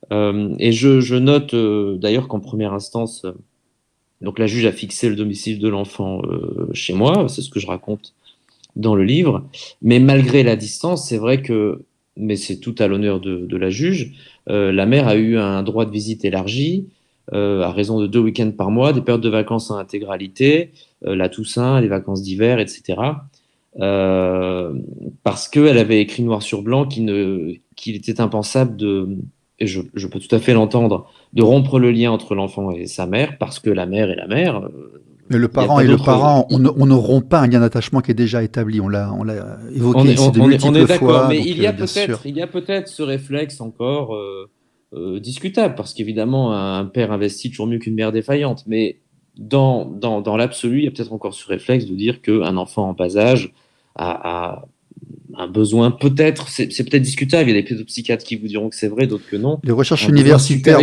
Et je note d'ailleurs qu'en première instance. Donc la juge a fixé le domicile de l'enfant chez moi, c'est ce que je raconte dans le livre. Mais malgré la distance, c'est vrai que, mais c'est tout à l'honneur de la juge, la mère a eu un droit de visite élargi à raison de 2 week-ends par mois, des périodes de vacances en intégralité, la Toussaint, les vacances d'hiver, etc. Parce qu'elle avait écrit noir sur blanc qu'il était impensable et je peux tout à fait l'entendre, de rompre le lien entre l'enfant et sa mère, parce que la mère est la mère. Mais le parent on ne rompt pas un lien d'attachement qui est déjà établi. On l'a évoqué on est d'accord, mais donc, il y a peut-être ce réflexe encore discutable, parce qu'évidemment, un père investi toujours mieux qu'une mère défaillante, mais dans l'absolu, il y a peut-être encore ce réflexe de dire qu'un enfant en bas âge a un besoin, peut-être, c'est peut-être discutable, il y a des pédopsychiatres qui vous diront que c'est vrai, d'autres que non. Les recherches universitaires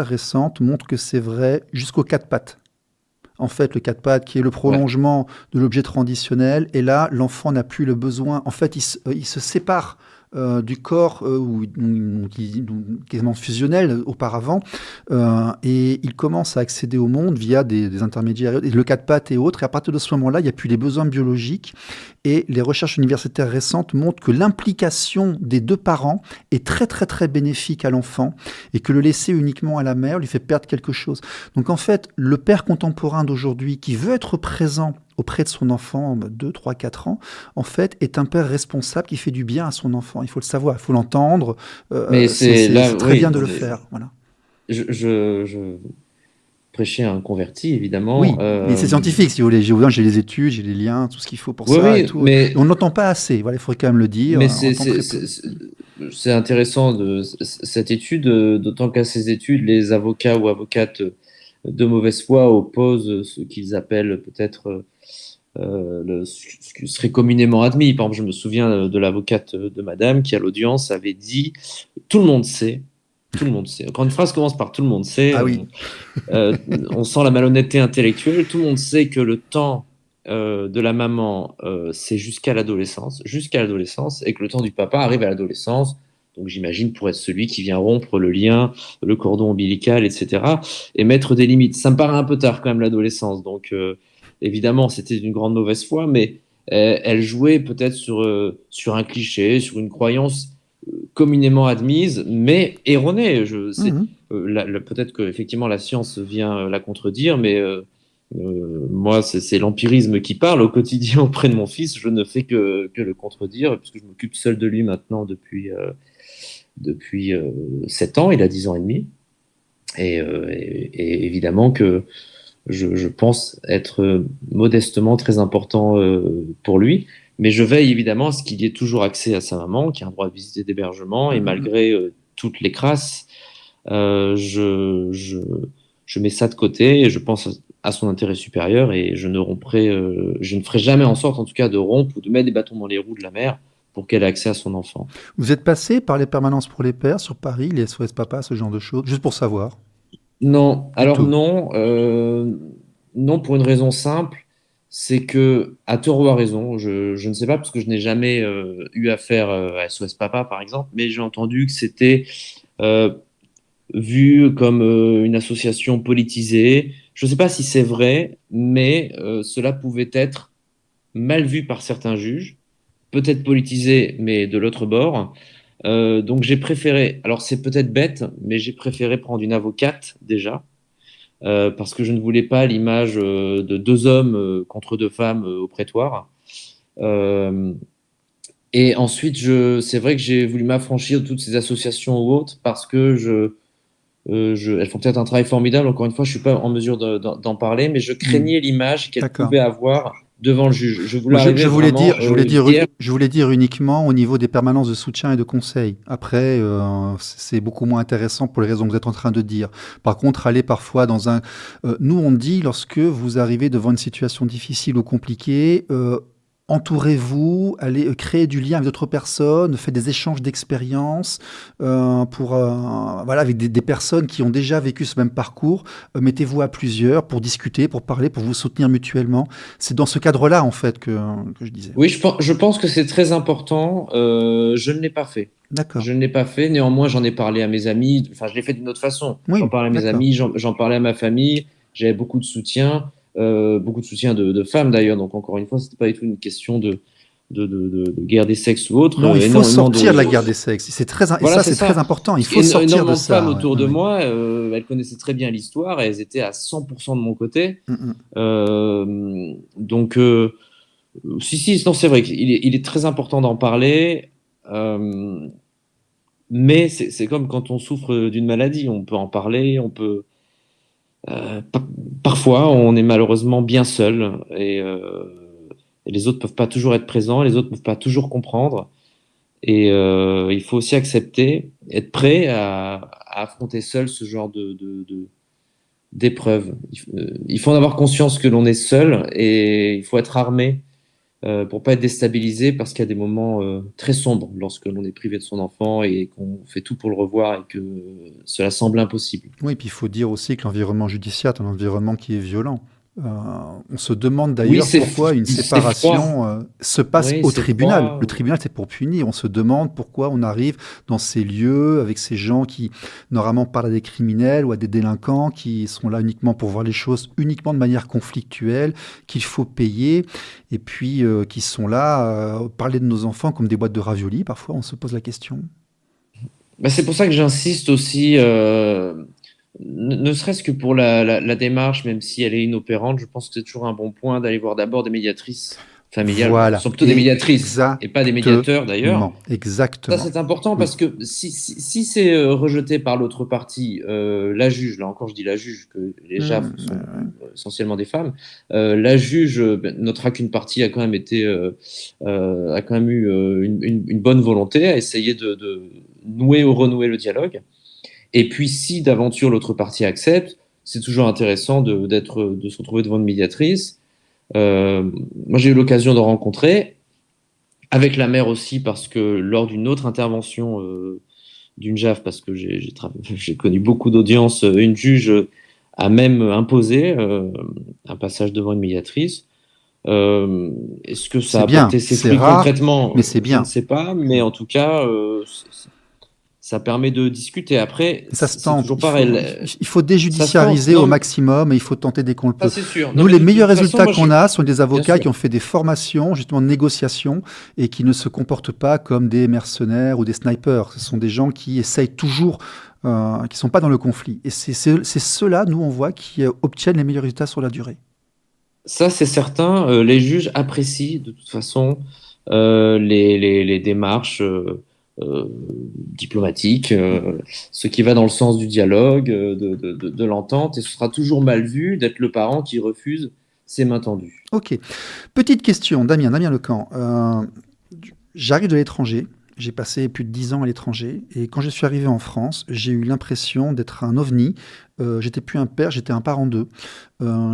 récentes montrent que c'est vrai jusqu'aux 4 pattes. en fait, le quatre pattes, qui est le Ouais. prolongement de l'objet traditionnel. Et là, l'enfant n'a plus le besoin. En fait, il se sépare du corps quasiment fusionnel auparavant, et il commence à accéder au monde via des intermédiaires, et le quatre pattes et autres. Et à partir de ce moment-là, il n'y a plus les besoins biologiques. Et les recherches universitaires récentes montrent que l'implication des deux parents est très très très bénéfique à l'enfant, et que le laisser uniquement à la mère lui fait perdre quelque chose. Donc en fait, le père contemporain d'aujourd'hui qui veut être présent auprès de son enfant, 2, 3, 4 ans, en fait, est un père responsable qui fait du bien à son enfant. Il faut le savoir, il faut l'entendre. Mais c'est là, C'est très bien oui, de non, le mais faire. Voilà. je prêchais un converti, évidemment. Oui, mais c'est scientifique, si vous voulez. J'ai les études, j'ai les liens, tout ce qu'il faut pour Oui, ça et oui, tout. Et on n'entend pas assez. Voilà, il faudrait quand même le dire. mais On entend très peu. c'est intéressant cette étude, d'autant qu'à ces études, les avocats ou avocates de mauvaise foi opposent ce qu'ils appellent peut-être ce qui serait communément admis. Par exemple, je me souviens de l'avocate de madame qui, à l'audience, avait dit: tout le monde sait. Tout le monde sait. Quand une phrase commence par tout le monde sait, Ah oui, euh, on sent la malhonnêteté intellectuelle. Tout le monde sait que le temps de la maman, c'est jusqu'à l'adolescence, et que le temps du papa arrive à l'adolescence. Donc j'imagine pour être celui qui vient rompre le lien, le cordon ombilical, etc., et mettre des limites. Ça me paraît un peu tard quand même l'adolescence. Donc évidemment, c'était d'une grande mauvaise foi, mais elle jouait peut-être sur un cliché, sur une croyance communément admise, mais erronée. mhm. Peut-être que effectivement la science vient la contredire, mais moi, c'est l'empirisme qui parle au quotidien auprès de mon fils. Je ne fais que le contredire, puisque je m'occupe seul de lui maintenant depuis 7 ans. Il a 10 ans et demi. Et évidemment que je pense être modestement très important pour lui. Mais je veille évidemment à ce qu'il y ait toujours accès à sa maman, qui a un droit de visite et d'hébergement. Et Mhm. malgré toutes les crasses, euh, je, je, je mets ça de côté et je pense à son intérêt supérieur, et je ne ferai jamais en sorte, en tout cas, de rompre ou de mettre des bâtons dans les roues de la mère pour qu'elle ait accès à son enfant. Vous êtes passé par les permanences pour les pères sur Paris, les SOS Papa, ce genre de choses, juste pour savoir. Non, Du alors tout. non, non pour une raison simple, c'est que, à tort ou à raison, je ne sais pas parce que je n'ai jamais eu affaire à SOS Papa par exemple, mais j'ai entendu que c'était euh, vu comme une association politisée. Je ne sais pas si c'est vrai, mais cela pouvait être mal vu par certains juges, peut-être politisé, mais de l'autre bord. Donc j'ai préféré, alors c'est peut-être bête, mais j'ai préféré prendre une avocate déjà, parce que je ne voulais pas l'image de deux hommes contre deux femmes au prétoire. Euh, et ensuite, c'est vrai que j'ai voulu m'affranchir de toutes ces associations ou autres parce que elles font peut-être un travail formidable. Encore une fois, je suis pas en mesure d'en parler, mais je Hmm. craignais l'image qu'elles D'accord. pouvaient avoir devant le juge. Je voulais Moi, arriver vraiment hier. je voulais dire uniquement au niveau des permanences de soutien et de conseil. Après, c'est beaucoup moins intéressant pour les raisons que vous êtes en train de dire. Par contre, aller parfois dans un... nous, on dit, lorsque vous arrivez devant une situation difficile ou compliquée, entourez-vous, allez créer du lien avec d'autres personnes, faites des échanges d'expériences voilà, avec des personnes qui ont déjà vécu ce même parcours. Mettez-vous à plusieurs pour discuter, pour parler, pour vous soutenir mutuellement. C'est dans ce cadre-là, en fait, que je disais. Oui, je pense que c'est très important. Je ne l'ai pas fait. D'accord. Je ne l'ai pas fait. Néanmoins, j'en ai parlé à mes amis. Enfin, je l'ai fait d'une autre façon. J'en Oui, parlais à mes d'accord. amis, j'en parlais à ma famille. J'avais beaucoup de soutien de femmes d'ailleurs. Donc, encore une fois, c'était pas du tout une question de guerre des sexes ou autre. Non, il faut Énormément sortir de la de. guerre des sexes. Et Voilà, ça, c'est c'est très ça. important. Il Parce faut sortir de qu'énormément de femmes ça. Ouais, autour ouais, de ouais. moi, elles connaissaient très bien l'histoire et elles étaient à 100% de mon côté. Mm, mm. Donc, si, non, c'est vrai qu'il est très important d'en parler. Euh, mais c'est comme quand on souffre d'une maladie, on peut en parler, on peut. Parfois, on est malheureusement bien seul, et les autres peuvent pas toujours être présents, les autres peuvent pas toujours comprendre. Et il faut aussi accepter, être prêt à affronter seul ce genre d'épreuve. Il faut en avoir conscience que l'on est seul, et il faut être armé pour pas être déstabilisé, parce qu'il y a des moments très sombres lorsque l'on est privé de son enfant et qu'on fait tout pour le revoir et que cela semble impossible. Oui, puis il faut dire aussi que l'environnement judiciaire est un environnement qui est violent. On se demande Oui, d'ailleurs pourquoi une c'est froid. séparation se passe Oui, au c'est tribunal. froid. Le tribunal, c'est pour punir. On se demande pourquoi on arrive dans ces lieux avec ces gens qui, normalement, parlent à des criminels ou à des délinquants qui sont là uniquement pour voir les choses uniquement de manière conflictuelle, qu'il faut payer, et puis qui sont là parler de nos enfants comme des boîtes de raviolis. Parfois, on se pose la question. Bah, c'est pour ça que j'insiste aussi, ne serait-ce que pour la démarche, même si elle est inopérante, je pense que c'est toujours un bon point d'aller voir d'abord des médiatrices familiales. Ce Voilà, sont plutôt des médiatrices et pas des médiateurs d'ailleurs. Ça, exactement. c'est important Oui. parce que si c'est rejeté par l'autre partie, la juge, là encore je dis la juge, que les JAF sont essentiellement des femmes, la juge notera qu'une partie a quand même a quand même eu une bonne volonté à essayer de nouer ou renouer le dialogue. Et puis si d'aventure l'autre partie accepte, c'est toujours intéressant de se retrouver devant une médiatrice. Moi j'ai eu l'occasion de rencontrer avec la mère aussi, parce que lors d'une autre intervention d'une JAF, parce que j'ai connu beaucoup d'audiences, une juge a même imposé un passage devant une médiatrice. Est-ce que ça a C'est bien, apporté ses c'est fruits rare, concrètement? mais c'est Je ne bien. sais pas, mais en tout cas, ça permet de discuter. Après, Et ça se c'est tente. toujours pareil. Il faut Ça se tente, déjudiciariser au non, maximum et il faut tenter dès qu'on le ça peut. c'est sûr. Non, Nous, mais les de meilleurs toute façon, résultats moi, qu'on a sont des bien avocats qui sûr. ont fait des formations, justement, de négociation et qui ne se comportent pas comme des mercenaires ou des snipers. Ce sont des gens qui essayent toujours, qui sont pas dans le conflit. Et c'est ceux-là, nous, on voit, qui obtiennent les meilleurs résultats sur la durée. Ça, c'est certain. Les juges apprécient de toute façon les démarches diplomatiques, ce qui va dans le sens du dialogue, de l'entente, et ce sera toujours mal vu d'être le parent qui refuse ses mains tendues. Ok. Petite question, Damien Lecan. J'arrive de l'étranger. J'ai passé plus de 10 ans à l'étranger. Et quand je suis arrivé en France, j'ai eu l'impression d'être un ovni. J'étais plus un père, j'étais un parent d'eux.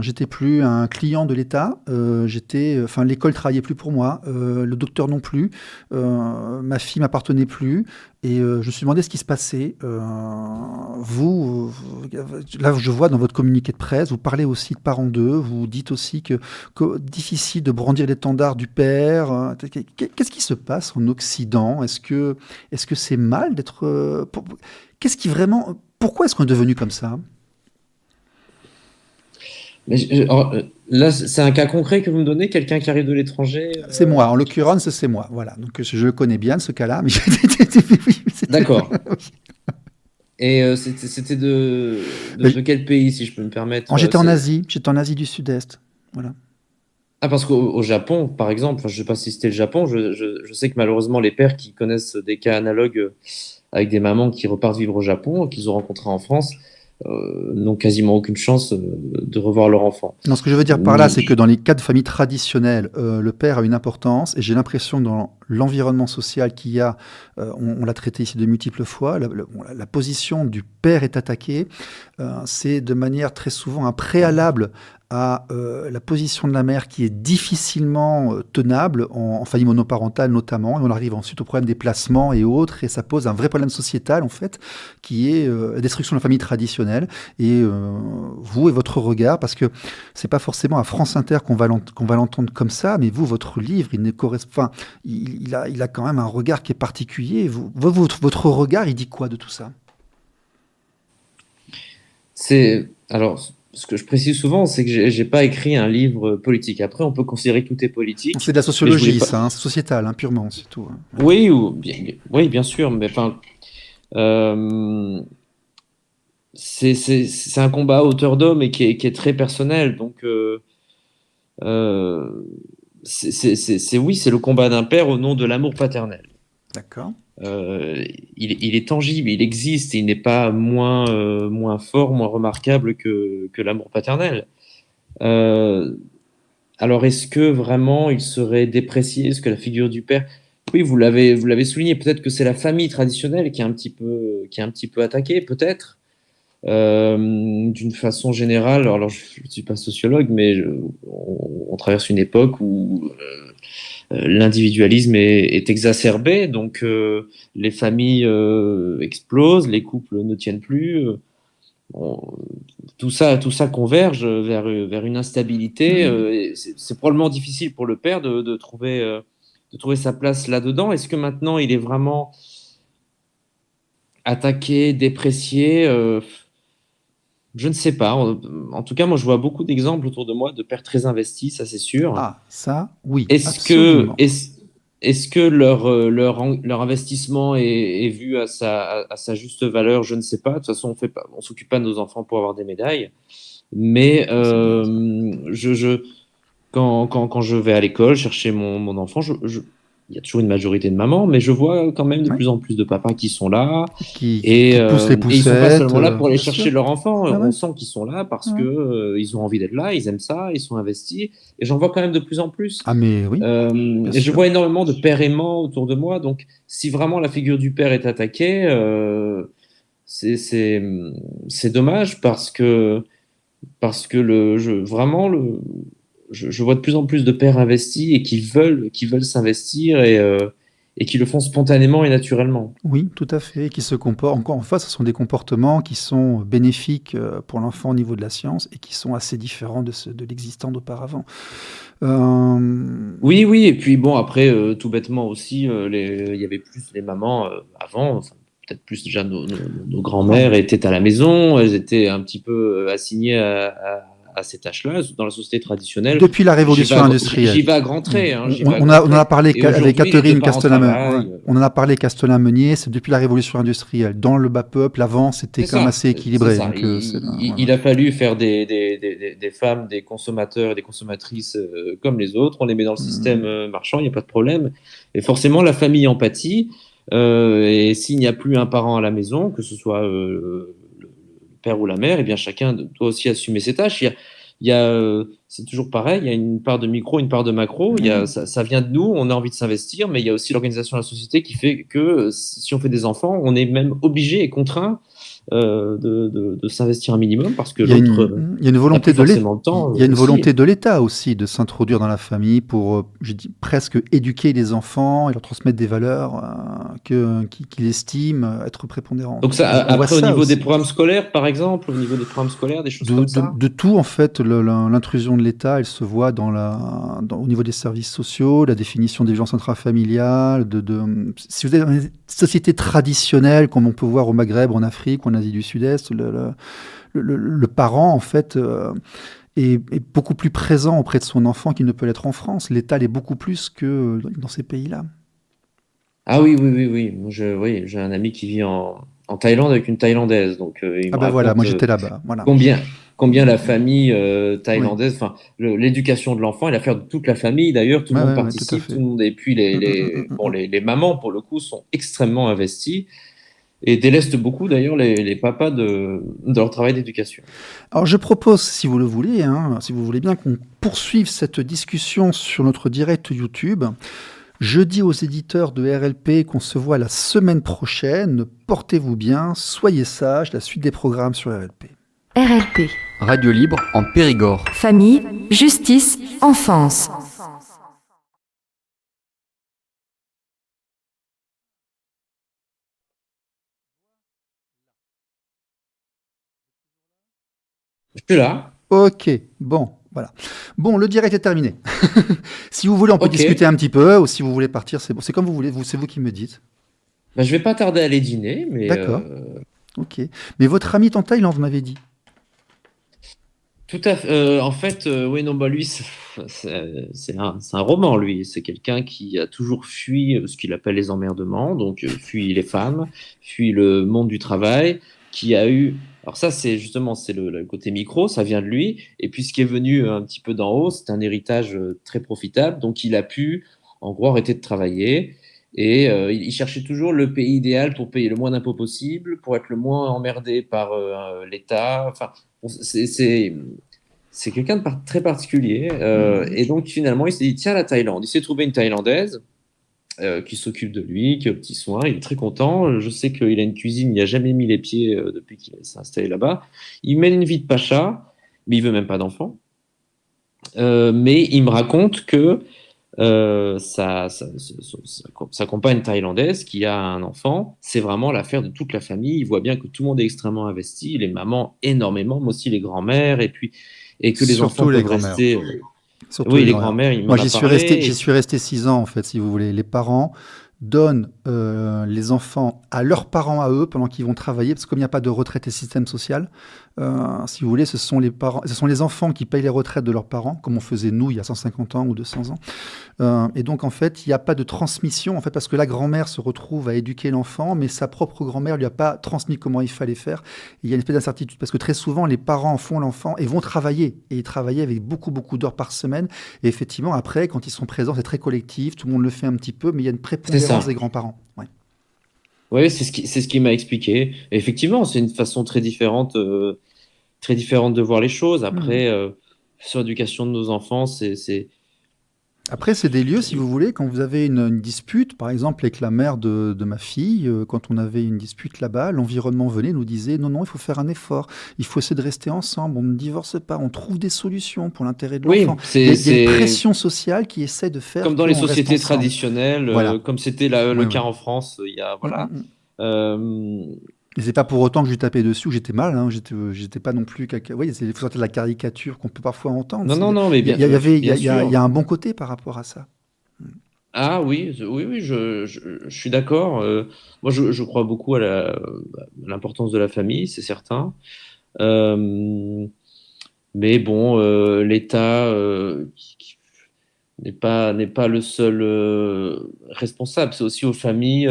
J'étais plus un client de l'État. Enfin, l'école travaillait plus pour moi. Le docteur non plus. Ma fille m'appartenait plus. Et je me suis demandé ce qui se passait. Là, je vois dans votre communiqué de presse, vous parlez aussi de parents d'eux. Vous dites aussi que difficile de brandir l'étendard du père. Qu'est-ce qui se passe en Occident? Est-ce que c'est mal d'être... qu'est-ce qui vraiment... Pourquoi est-ce qu'on est devenu comme ça? Mais alors, là, c'est un cas concret que vous me donnez, quelqu'un qui arrive de l'étranger. C'est moi, en l'occurrence, c'est moi. Voilà, donc je le connais bien, ce cas-là. Mais oui, D'accord. Et c'était Mais de quel pays, si je peux me permettre? j'étais en Asie du Sud-Est. Voilà. Ah, parce qu'au Japon, par exemple, enfin, je ne sais pas si c'était le Japon, je sais que malheureusement, les pères qui connaissent des cas analogues avec des mamans qui repartent vivre au Japon, qu'ils ont rencontrés en France, n'ont quasiment aucune chance de revoir leur enfant. Non, ce que je veux dire par là, c'est que dans les cas de famille traditionnelle, le père a une importance, et j'ai l'impression que dans l'environnement social qu'il y a, on l'a traité ici de multiples fois, la position du père est attaquée, c'est de manière très souvent un préalable à la position de la mère qui est difficilement tenable, en famille monoparentale notamment, et on arrive ensuite au problème des placements et autres, et ça pose un vrai problème sociétal en fait, qui est la destruction de la famille traditionnelle, et vous et votre regard, parce que c'est pas forcément à France Inter qu'on va l'entendre comme ça, mais vous, votre livre, il ne correspond, enfin, il a quand même un regard qui est particulier. Votre regard, il dit quoi de tout ça? Alors, ce que je précise souvent, c'est que j'ai pas écrit un livre politique. Après, on peut considérer que tout est politique, C'est de la mais je voulais sociologie, pas. ça, hein, c'est sociétal, hein, purement, c'est tout, hein. Voilà. Oui, oui, bien sûr, mais enfin, euh, c'est un combat à hauteur d'homme et qui est très personnel. Donc, euh, oui, c'est le combat d'un père au nom de l'amour paternel. D'accord. Il est tangible, il existe, il n'est pas moins fort, moins remarquable que l'amour paternel. Euh, alors, est-ce que vraiment il serait déprécié? Est-ce que la figure du père... Oui, vous l'avez souligné, peut-être que c'est la famille traditionnelle qui est un petit peu attaquée, peut-être. D'une façon générale, alors je ne suis pas sociologue, mais on traverse une époque où l'individualisme est exacerbé, donc les familles explosent, les couples ne tiennent plus. on- tout ça converge vers une instabilité. Et c'est probablement difficile pour le père de trouver sa place là-dedans. Est-ce que maintenant il est vraiment attaqué, déprécié? Je ne sais pas. En tout cas, moi, je vois beaucoup d'exemples autour de moi de pères très investis, ça c'est sûr. Ah, ça, oui, Est-ce que, absolument. est-ce, est-ce que leur investissement est vu à sa juste valeur? Je ne sais pas. De toute façon, on s'occupe pas de nos enfants pour avoir des médailles. Mais C'est bien ça. quand je vais à l'école chercher mon enfant, il y a toujours une majorité de mamans, mais je vois quand même de Ouais. plus en plus de papas qui sont là. Qui pousse les Et ils sont pas poussettes, seulement là pour aller bien sûr. chercher leur enfant. Ouais, On ouais, sent qu'ils sont là parce que ouais. ils ont envie d'être là, ils aiment ça, ils sont investis. Et j'en vois quand même de plus en plus. Ah, mais oui, bien Et je sûr. vois énormément de pères aimants autour de moi. Donc, si vraiment la figure du père est attaquée, c'est c'est c'est dommage parce que vraiment je vois de plus en plus de pères investis et qui veulent s'investir et qui le font spontanément et naturellement. Oui, tout à fait. Qui se comportent, encore une fois, ce sont des comportements qui sont bénéfiques pour l'enfant au niveau de la science et qui sont assez différents de l'existant d'auparavant. Oui, oui, et puis bon, après, tout bêtement aussi, il y avait plus les mamans avant, enfin, peut-être plus déjà nos Ouais. grands-mères étaient à la maison, elles étaient un petit peu assignées à ces tâches-là. Dans la société traditionnelle, Depuis la révolution j'y industrielle. vais à grands traits, hein, j'y vais à On grands en a traits. parlé Et avec aujourd'hui, les deux Catherine parents Castelnau. Ouais. travaillent. On en a parlé Castelnau-Meunier, c'est depuis la révolution industrielle. Dans le bas peuple, avant, c'était quand même assez C'est équilibré. ça. Donc, voilà. Il a fallu faire des femmes, des consommateurs et des consommatrices comme les autres. On les met dans le système Hum, marchand, il n'y a pas de problème. Et forcément, la famille en pâtit. Et s'il n'y a plus un parent à la maison, que ce soit le père ou la mère, eh bien chacun doit aussi assumer ses tâches. C'est toujours pareil, il y a une part de micro, une part de macro. oui. Ça vient de nous, on a envie de s'investir, mais il y a aussi l'organisation de la société qui fait que si on fait des enfants, on est même obligé et contraint de s'investir un minimum parce que l'autre Il y a une n'a volonté plus de l'État. forcément le temps Il y a une aussi. volonté de l'État aussi de s'introduire dans la famille pour, je dis presque éduquer les enfants et leur transmettre des valeurs qu'il estime être prépondérantes. Donc ça, On voit après, au ça niveau des aussi. programmes scolaires, par exemple, au niveau des programmes scolaires, des choses comme ça. De tout, en fait, l'intrusion de l'État, elle se voit au niveau des services sociaux, la définition des violences intrafamiliales, si vous êtes dans une société traditionnelle, comme on peut voir au Maghreb, en Afrique, ou en Asie du Sud-Est, le parent, en fait, est beaucoup plus présent auprès de son enfant qu'il ne peut l'être en France. L'État l'est beaucoup plus que dans ces pays-là. Ah oui, oui, oui, oui. Oui, j'ai un ami qui vit en Thaïlande avec une Thaïlandaise. Donc, il Ah me ben voilà, moi raconte j'étais là-bas, voilà. combien la famille Oui, thaïlandaise, enfin, l'éducation de l'enfant est l'affaire de toute la famille. D'ailleurs, tout le ouais, monde ouais, ouais, tout à participe, tout fait. le monde. Et puis, les mamans, pour le coup, sont extrêmement investies et délestent beaucoup, d'ailleurs, les papas de leur travail d'éducation. Alors je propose, si vous le voulez, hein, si vous voulez bien, qu'on poursuive cette discussion sur notre direct YouTube. Je dis aux éditeurs de RLP qu'on se voit la semaine prochaine. Portez-vous bien, soyez sages, la suite des programmes sur RLP. RLP. Radio libre en Périgord. Famille, justice, enfance. Je suis là. Ok, bon, voilà. Bon, le direct est terminé. Si vous voulez, on peut Ok. discuter un petit peu, ou si vous voulez partir, c'est bon. C'est comme vous voulez, c'est vous qui me dites. Ben, je vais pas tarder à aller dîner, mais D'accord, ok. Mais votre ami est en Thaïlande, vous m'avez dit. tout à fait. En fait, oui, non, bah lui, c'est un roman, lui. C'est quelqu'un qui a toujours fui ce qu'il appelle les emmerdements, donc fui les femmes, fui le monde du travail, qui a eu. Alors ça, c'est justement, c'est le côté micro, ça vient de lui. Et puis ce qui est venu un petit peu d'en haut, c'est un héritage très profitable. Donc il a pu, en gros, arrêter de travailler. Et il cherchait toujours le pays idéal pour payer le moins d'impôts possible, pour être le moins emmerdé par l'État. Enfin, bon, c'est quelqu'un de très particulier. Mhm. Et donc, finalement, il s'est dit, tiens, la Thaïlande. Il s'est trouvé une Thaïlandaise qui s'occupe de lui, qui est aux petits soins. Il est très content. Je sais qu'il a une cuisine, il n'a jamais mis les pieds depuis qu'il s'est installé là-bas. Il mène une vie de pacha, mais il veut même pas d'enfant. Mais il me raconte que sa compagne thaïlandaise qui a un enfant, c'est vraiment l'affaire de toute la famille. Il voit bien que tout le monde est extrêmement investi, les mamans énormément, mais aussi les grands-mères, et que les enfants Surtout les peuvent grands-mères. rester. Surtout Oui, les les grands-mères. grands-mères, il Moi, m'en a parlé. j'y suis resté 6 ans, en fait, si vous voulez. Les parents donnent les enfants à leurs parents à eux pendant qu'ils vont travailler, parce que comme il n'y a pas de retraite et système social, si vous voulez, ce sont les parents, ce sont les enfants qui payent les retraites de leurs parents, comme on faisait nous il y a 150 ans ou 200 ans. Et donc, en fait, il n'y a pas de transmission, en fait, parce que la grand-mère se retrouve à éduquer l'enfant, mais sa propre grand-mère lui a pas transmis comment il fallait faire. Et il y a une espèce d'incertitude, parce que très souvent, les parents font l'enfant et vont travailler, et ils travaillent avec beaucoup, beaucoup d'heures par semaine. Et effectivement, après, quand ils sont présents, c'est très collectif, tout le monde le fait un petit peu, mais il y a une C'est prépondérance des ça. grands-parents. Ouais. Oui, c'est ce qui m'a expliqué. Et effectivement, c'est une façon très différente de voir les choses. Mhm. Après, sur l'éducation de nos enfants, c'est. Après, c'est des lieux, si vous voulez, quand vous avez une dispute, par exemple avec la mère de ma fille, quand on avait une dispute là-bas, l'environnement venait, nous disait, non, non, il faut faire un effort, il faut essayer de rester ensemble, on ne divorce pas, on trouve des solutions pour l'intérêt de l'enfant. Oui, c'est Il y a une c'est pression sociale qui essaie de faire comme dans les qu'on reste sociétés ensemble. traditionnelles, Voilà. comme c'était Oui, le oui. cas en France, il y a Mm, mm, voilà. mm. Euh, Et c'est pas pour autant que je lui tapais dessus ou j'étais mal, hein, j'étais pas non plus quelqu'un. Oui, il faut sortir de la caricature qu'on peut parfois entendre. non, non, non, mais bien, bien Il y sûr. a un bon côté par rapport à ça. Ah oui, oui, oui, je suis d'accord. Moi, je crois beaucoup à l'importance de la famille, c'est certain. Euh, mais bon, l'État n'est pas le seul responsable. C'est aussi aux familles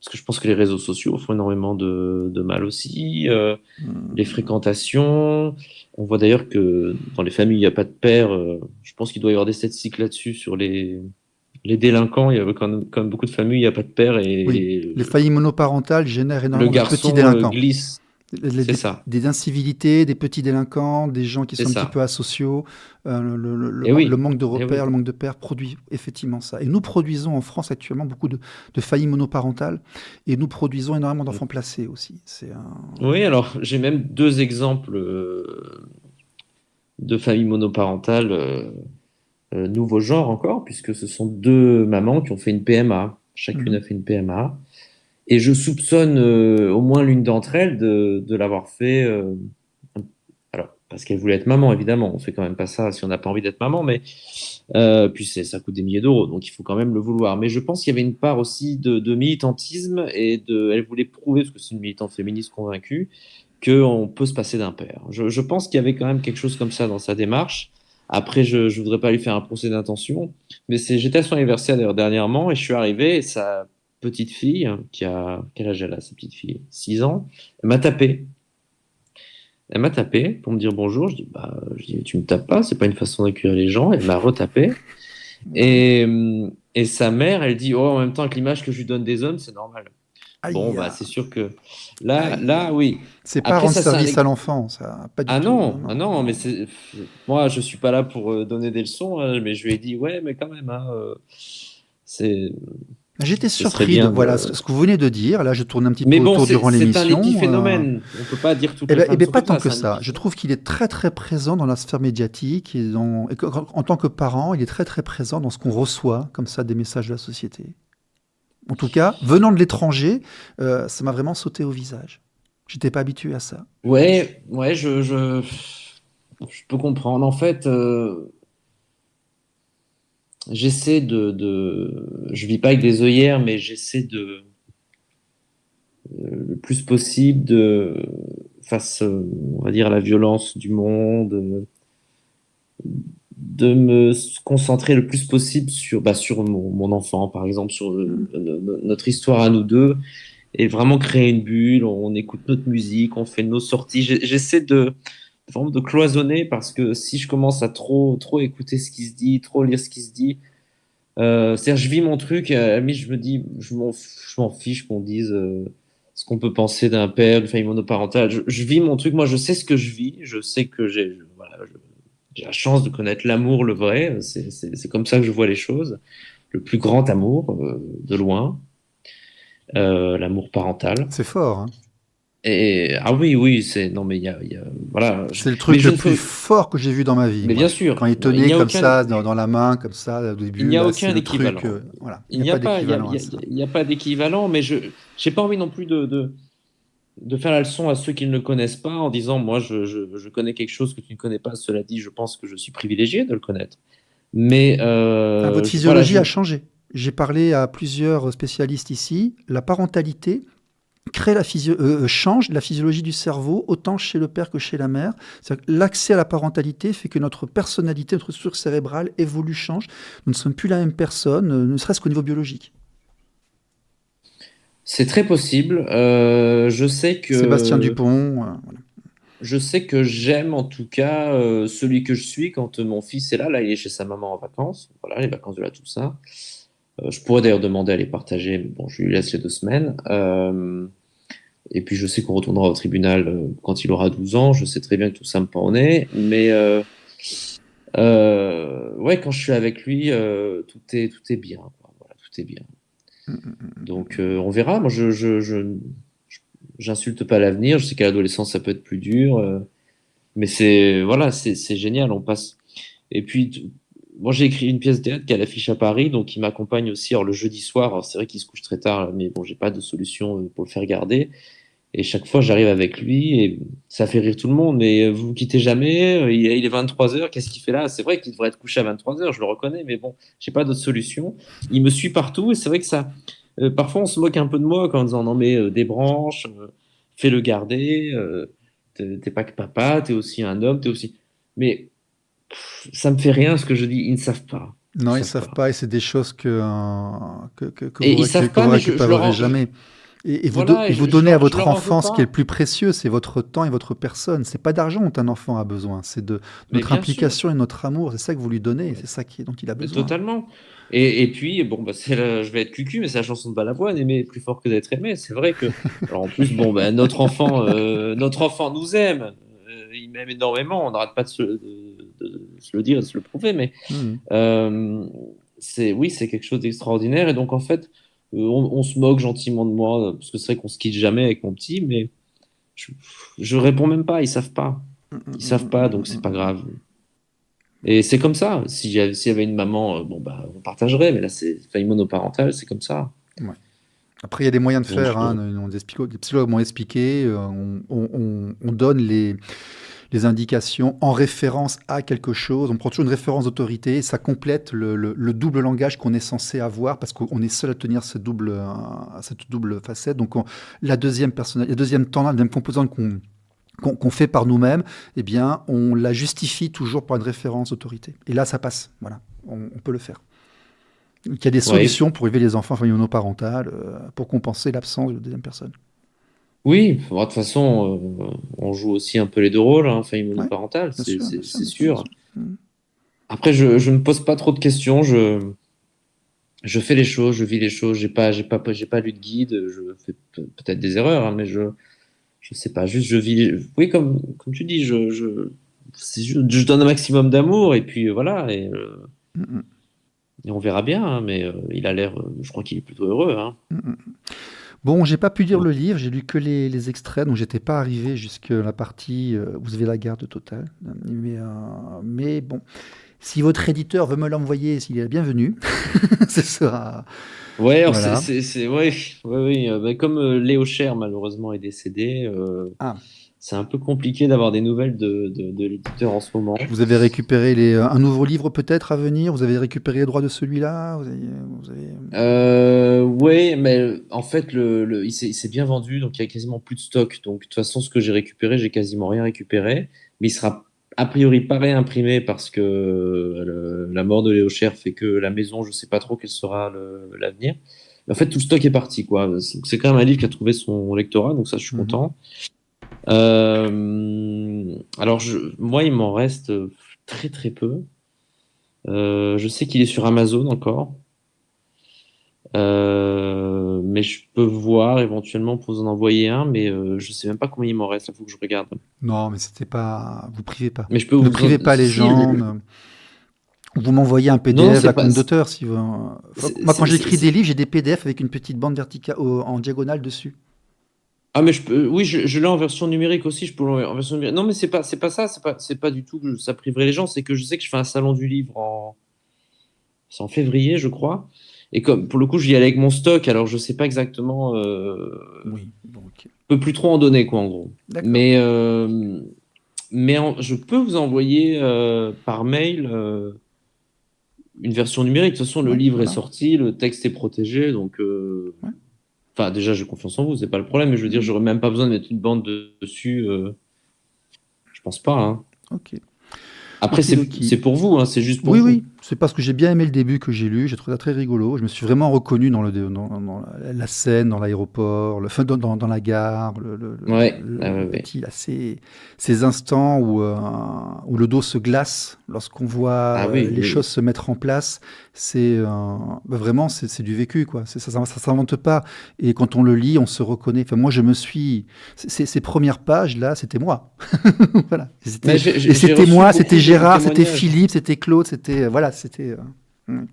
parce que je pense que les réseaux sociaux font énormément de mal aussi. Les Hmm. fréquentations. On voit d'ailleurs que dans les familles où il n'y a pas de père, je pense qu'il doit y avoir des statistiques là-dessus sur les délinquants. Il y a quand même beaucoup de familles où il n'y a pas de père Oui, et les familles monoparentales génèrent le énormément de petits garçon délinquants. glisse. C'est ça, Des incivilités, des petits délinquants, des gens qui c'est sont un petit peu ça. asociaux. Et Le oui, manque de et repères, oui. le manque de pères produit effectivement ça. Et nous produisons en France actuellement beaucoup de familles monoparentales et nous produisons énormément d'enfants placés aussi. C'est un... Oui, alors j'ai même deux exemples de familles monoparentales, nouveau genre encore, puisque ce sont deux mamans qui ont fait une PMA. Chacune Mhm. a fait une PMA. Et je soupçonne au moins l'une d'entre elles de l'avoir fait. Alors, parce qu'elle voulait être maman, évidemment. On fait quand même pas ça si on n'a pas envie d'être maman, mais puis ça coûte des milliers d'euros, donc il faut quand même le vouloir. Mais je pense qu'il y avait une part aussi de militantisme elle voulait prouver, parce que c'est une militante féministe convaincue, qu'on peut se passer d'un père. Je pense qu'il y avait quand même quelque chose comme ça dans sa démarche. Après, je ne voudrais pas lui faire un procès d'intention, mais j'étais à son anniversaire d'ailleurs dernièrement et je suis arrivé et sa petite fille, quel âge elle a, sa petite fille? 6 ans, elle m'a tapé. Elle m'a tapé pour me dire bonjour. Je dis, tu me tapes pas, c'est pas une façon d'accueillir les gens. Elle m'a retapé. Ouais. Et sa mère, elle dit, oh, en même temps, avec l'image que je lui donne des hommes, c'est normal. Bon, Aïe, bah, c'est sûr que là, aïe. là, oui. C'est pas Après, rendre ça, c'est un. service à l'enfant, ça, pas du Ah tout. Non, non, ah non, non, mais non. moi, je suis pas là pour donner des leçons, hein, mais je lui ai dit, ouais, mais quand même, hein, c'est, J'étais ce serait surpris de bien voilà de. ce que vous venez de dire. Là, je tourne un petit peu Mais bon, autour c'est durant c'est un l'émission. épiphénomène. On peut pas dire toutes les Eh femmes ben, sont pas comme tant ça, que c'est un ça. Je épiphénomène. trouve qu'il est très très présent dans la sphère médiatique en tant que parent, il est très très présent dans ce qu'on reçoit comme ça des messages de la société. En tout cas, venant de l'étranger, ça m'a vraiment sauté au visage. J'étais pas habitué à ça. Ouais, ouais, je peux comprendre. En fait, j'essaie je vis pas avec des œillères, mais j'essaie le plus possible face, on va dire, à la violence du monde, de me concentrer le plus possible sur mon enfant, par exemple, sur Mm. notre histoire à nous deux, et vraiment créer une bulle. On écoute notre musique, on fait nos sorties. J'essaie vraiment de cloisonner parce que si je commence à trop, trop écouter ce qui se dit, trop lire ce qui se dit, c'est-à-dire je vis mon truc, à la limite, je me dis, je m'en fiche qu'on dise ce qu'on peut penser d'un père, d'une famille monoparentale. Je vis mon truc, moi je sais ce que je vis, je sais que voilà, j'ai la chance de connaître l'amour, le vrai, c'est comme ça que je vois les choses, le plus grand amour, de loin, l'amour parental. C'est fort, hein. Ah oui, oui, non, mais voilà. C'est le Mais truc je le ne plus peux. fort que j'ai vu dans ma vie, Mais moi. bien sûr, Quand il il tenait n'y a comme aucun, ça, dans la main, comme ça, au il début, n'y a là, c'est aucun le truc. équivalent. Voilà, il Il n'y a n'y a pas pas, d'équivalent à ça. il y a pas d'équivalent, mais j'ai pas envie non plus de faire la leçon à ceux qui ne le connaissent pas en disant, moi, je connais quelque chose que tu ne connais pas. Cela dit, je pense que je suis privilégié de le connaître. Mais Ah, votre voilà, physiologie a changé. J'ai parlé à plusieurs spécialistes ici. La parentalité change la physiologie du cerveau, autant chez le père que chez la mère. C'est-à-dire que l'accès à la parentalité fait que notre personnalité, notre structure cérébrale évolue, change. Nous ne sommes plus la même personne, ne serait-ce qu'au niveau biologique. c'est très possible. Sébastien Dupont, voilà. Je sais que j'aime en tout cas celui que je suis quand mon fils est là. Là, il est chez sa maman en vacances. Voilà, les vacances de la Toussaint. Je pourrais d'ailleurs demander à les partager, mais bon, je lui laisse les 2 semaines. Et puis, je sais qu'on retournera au tribunal quand il aura 12 ans. Je sais très bien que tout ça me pend au nez. Mais ouais, quand je suis avec lui, tout est bien, quoi. Voilà, tout est bien. Donc, on verra. Moi, j'insulte pas l'avenir. Je sais qu'à l'adolescence, ça peut être plus dur. Mais voilà, c'est génial. On passe. Et puis, moi, j'ai écrit une pièce de théâtre qui a l'affiche à Paris, donc il m'accompagne aussi. Alors, le jeudi soir, alors, c'est vrai qu'il se couche très tard, mais bon, j'ai pas de solution pour le faire garder. Et chaque fois, j'arrive avec lui et ça fait rire tout le monde. Mais vous vous quittez jamais, il est 23 heures, qu'est-ce qu'il fait là? C'est vrai qu'il devrait être couché à 23 heures, je le reconnais, mais bon, j'ai pas d'autre solution. Il me suit partout et c'est vrai que ça. Parfois, on se moque un peu de moi quand en disant non, mais des branches, fais-le garder, t'es pas que papa, t'es aussi un homme, t'es aussi. Mais ça me fait rien ce que je dis, ils ne savent pas. Ils Non, ils ne savent savent pas. pas et c'est des choses que Et ils savent que pas, vous mais je leur récupérerez en, jamais. voilà, Et et vous donnez à je votre leur en veux enfant ce qui est le pas. plus précieux, c'est votre temps et votre personne. C'est pas d'argent dont un enfant a besoin, c'est de Mais notre bien sûr. implication et notre amour. C'est ça que vous lui donnez, c'est ça dont il a besoin. Totalement. Et puis, bon, bah, je vais être cucu, mais c'est la chanson de Balavoine, aimer est plus fort que d'être aimé. C'est vrai que, alors en plus, bon, bah, notre enfant nous aime. Il m'aime énormément. On n'arrête pas de se le dire et de se le prouver, mais Mhm. euh, oui, c'est quelque chose d'extraordinaire. Et donc, en fait, on se moque gentiment de moi, parce que c'est vrai qu'on se quitte jamais avec mon petit, mais je, je réponds même pas. Ils savent pas. Ils savent pas, donc c'est pas grave. Et c'est comme ça. S'il y avait une maman, bon, bah, on partagerait, mais là, c'est famille monoparentale, c'est comme ça. Ouais. Après, il y a des moyens de Donc, faire. Hein. Des psychologues m'ont expliqué. On donne les indications en référence à quelque chose. On prend toujours une référence d'autorité. Ça complète le double langage qu'on est censé avoir parce qu'on est seul à tenir cette double facette. Donc, la deuxième tendance, la deuxième composante qu'on fait par nous-mêmes, eh bien, on la justifie toujours par une référence d'autorité. Et là, ça passe. Voilà, on peut le faire. Donc, il y a des ouais. solutions pour élever les enfants en famille monoparentale pour compenser l'absence de la deuxième personne. Oui, bon, de toute façon, on joue aussi un peu les deux rôles, hein, famille Oui, monoparentale, bien sûr, bien sûr, c'est bien sûr, bien sûr. sûr. Mhm. Après, je me pose pas trop de questions. Je fais les choses, je vis les choses. J'ai pas lu de guide. Je fais peut-être des erreurs, hein, mais je sais pas. Juste, je vis. Oui, comme tu dis, je donne un maximum d'amour et puis voilà. Mhm. Et on verra bien, hein, mais il a l'air, je crois qu'il est plutôt heureux, hein. Mhm. Bon, j'ai pas pu lire Donc, le livre, j'ai lu que les extraits, donc j'étais pas arrivé jusqu'à la partie où vous avez la garde totale. Mais bon, si votre éditeur veut me l'envoyer, s'il est le bienvenu, ce sera... ouais, alors Voilà. ouais, ouais, oui, bah, comme Léo Cher malheureusement est décédé, Ah, c'est un peu compliqué d'avoir des nouvelles de l'éditeur en ce moment. vous avez récupéré un nouveau livre peut-être à venir, vous avez récupéré les droits de celui-là, vous avez... Ouais, mais en fait, il s'est bien vendu, donc il y a quasiment plus de stock. Donc de toute façon, ce que j'ai récupéré, j'ai quasiment rien récupéré, mais il sera a priori pas réimprimé parce que la mort de Léo Cher fait que la maison, je sais pas trop quel sera l'avenir. Mais en fait, tout le stock est parti, quoi. C'est quand même un livre qui a trouvé son lectorat, donc ça, je suis Mhm. content. Alors, moi, il m'en reste très très peu. Je sais qu'il est sur Amazon encore. Mais je peux voir éventuellement pour vous en envoyer un, mais je sais même pas combien il m'en reste, il faut que je regarde. Non, mais c'était pas... Vous privez pas. Mais je peux Ne vous privez pas les si, gens. Vous m'envoyez un non, PDF, c'est la pas compte d'auteur, si vous... c'est Moi, quand c'est- c'est- j'écris des c'est- livres, j'ai des PDF avec une petite bande verticale en diagonale dessus. Ah, mais oui, je l'ai en version numérique aussi. Je peux l'envoyer en version numérique. Non, mais c'est pas ça. C'est pas du tout que ça priverait les gens. C'est que je sais que je fais un salon du livre c'est en février, je crois. Et comme pour le coup, j'y allais avec mon stock, alors je sais pas exactement. Oui, bon, ok. Je peux plus trop en donner, quoi, en gros. D'accord. Mais je peux vous envoyer par mail une version numérique. De toute façon, le Oui, livre est voilà. sorti, le texte est protégé, donc. Ouais. Enfin, déjà, j'ai confiance en vous, c'est pas le problème. Mais je veux dire, Mhm. j'aurais même pas besoin de mettre une bande dessus. Je pense pas, hein. Ok. Après, Okidoki. c'est pour vous, hein, c'est juste pour Oui, vous. oui, c'est parce que j'ai bien aimé le début que j'ai lu, j'ai trouvé ça très rigolo. Je me suis vraiment reconnu dans la scène, dans l'aéroport, enfin, dans la gare, Ouais, ah le ouais, ouais. petit, là, ces instants où le dos se glace lorsqu'on voit Ah oui, les choses oui. se mettre en place. Vraiment, c'est du vécu, quoi. Ça s'invente pas. Et quand on le lit, on se reconnaît. Enfin, moi, ces premières pages, là, c'était moi. Voilà. Mais Et j'ai c'était reçu moi, c'était beaucoup de Gérard, c'était témoignages. Philippe, c'était Claude, c'était voilà, c'était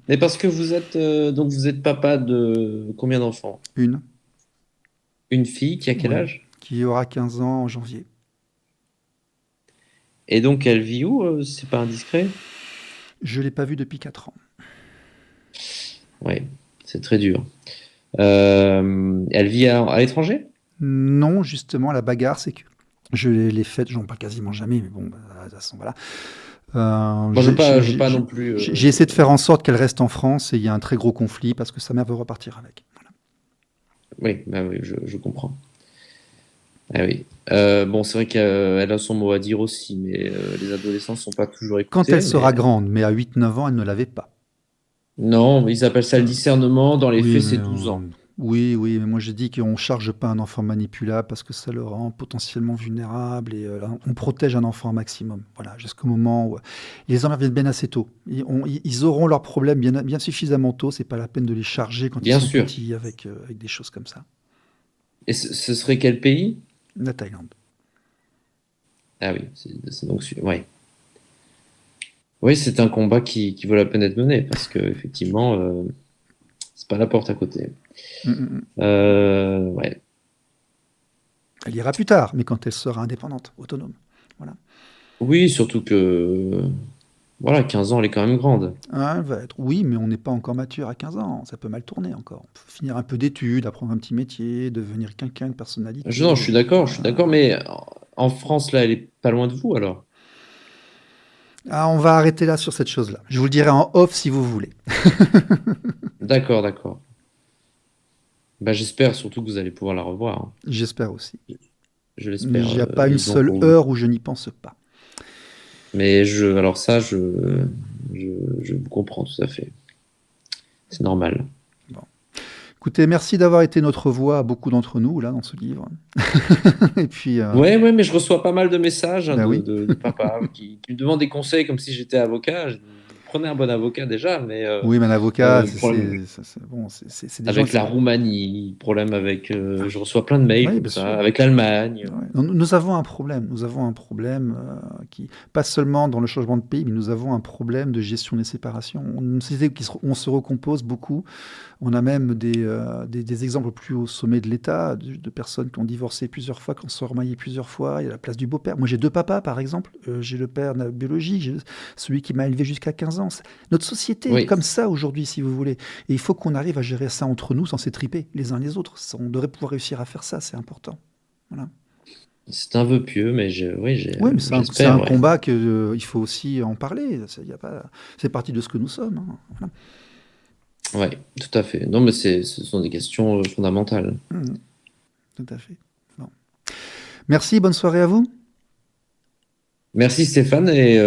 Mais parce que vous êtes donc vous êtes papa de combien d'enfants? une, Une fille qui a quel ouais, âge? qui aura 15 ans en janvier. Et donc elle vit où, si c'est pas indiscret? Je l'ai pas vue depuis 4 ans. Ouais, c'est très dur. Elle vit à l'étranger? Non, justement, la bagarre, c'est que je l'ai faite, j'en parle quasiment jamais, mais bon, bah, de toute façon, voilà. Moi, je veux pas non plus. J'ai essayé de faire en sorte qu'elle reste en France et il y a un très gros conflit parce que sa mère veut repartir avec. Voilà. Oui, bah oui, je comprends. Ah oui. Bon, c'est vrai qu'elle a son mot à dire aussi, mais les adolescents sont pas toujours Quand elle écoutés. sera Mais grande, mais à 8, 9 ans, elle ne l'avait pas. non, ils appellent ça le Euh, discernement. Dans les Oui, faits, mais c'est 12 ans. oui, oui, mais moi j'ai dit qu'on charge pas un enfant manipulable parce que ça le rend potentiellement vulnérable et là, on protège un enfant un maximum. Voilà, jusqu'au moment où les enfants viennent bien assez tôt. Ils auront leurs problèmes bien suffisamment tôt. C'est pas la peine de les charger quand ils Bien sont sûr. petits avec des choses comme ça. Et ce serait quel pays? La Thaïlande. Ah oui, c'est donc ouais. Oui, c'est un combat qui vaut la peine d'être mené parce que effectivement, c'est pas la porte à côté. Mm, mm, mm. Ouais. Elle ira plus tard, mais quand elle sera indépendante, autonome. Voilà. Oui, surtout que voilà, 15 ans, elle est quand même grande. Ah, elle va être. Oui, mais on n'est pas encore mature à 15 ans. Ça peut mal tourner encore. Faut finir un peu d'études, apprendre un petit métier, devenir quelqu'un de Non, personnalité. je suis d'accord, mais en France, là, elle est pas loin de vous alors. Ah, on va arrêter là sur cette chose-là. Je vous le dirai en off si vous voulez. D'accord, d'accord. Bah, j'espère surtout que vous allez pouvoir la revoir, hein. J'espère aussi. Je Il l'espère, n'y a pas une vivement seule pour vous. heure où je n'y pense pas. Mais alors ça, je, je vous comprends tout à fait. C'est normal. Bon. Écoutez, merci d'avoir été notre voix à beaucoup d'entre nous, là, dans ce livre. Et puis, Ouais, ouais, mais je reçois pas mal de messages, hein, ben oui. de papa qui me demandent des conseils comme si j'étais avocat. Je dis, prenez un bon avocat déjà, mais Oui, mais un avocat, problème bon, c'est des gens avec qui... la Roumanie, problème avec, je reçois plein de mails Oui, comme bien ça, sûr. avec l'Allemagne. Ouais. Nous avons un problème. Nous avons un problème qui, pas seulement dans le changement de pays, mais nous avons un problème de gestion des séparations. Une société on se recompose beaucoup. On a même des exemples plus au sommet de l'État, de personnes qui ont divorcé plusieurs fois, qui ont se remarié plusieurs fois. Il y a la place du beau-père. Moi, j'ai deux papas, par exemple. J'ai le père biologique, j'ai celui qui m'a élevé jusqu'à 15 ans. Notre société est Oui, comme ça aujourd'hui, si vous voulez. Et il faut qu'on arrive à gérer ça entre nous sans s'étriper les uns les autres. On devrait pouvoir réussir à faire ça, c'est important. Voilà. c'est un vœu pieux, mais oui, Oui, mais c'est j'espère, un ouais. combat il faut aussi en parler. Y a pas, c'est partie de ce que nous sommes, hein. Voilà. Ouais, tout à fait. Non, mais ce sont des questions fondamentales. Mhm, tout à fait. Bon. Merci, bonne soirée à vous. Merci Stéphane et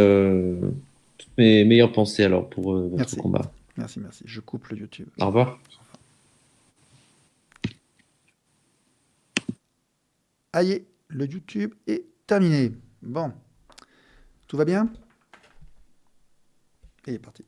toutes mes meilleures pensées alors pour votre Merci. combat. Merci, merci. Je coupe le YouTube. Au revoir. Aïe, le YouTube est terminé. Bon, tout va bien? Et il est parti.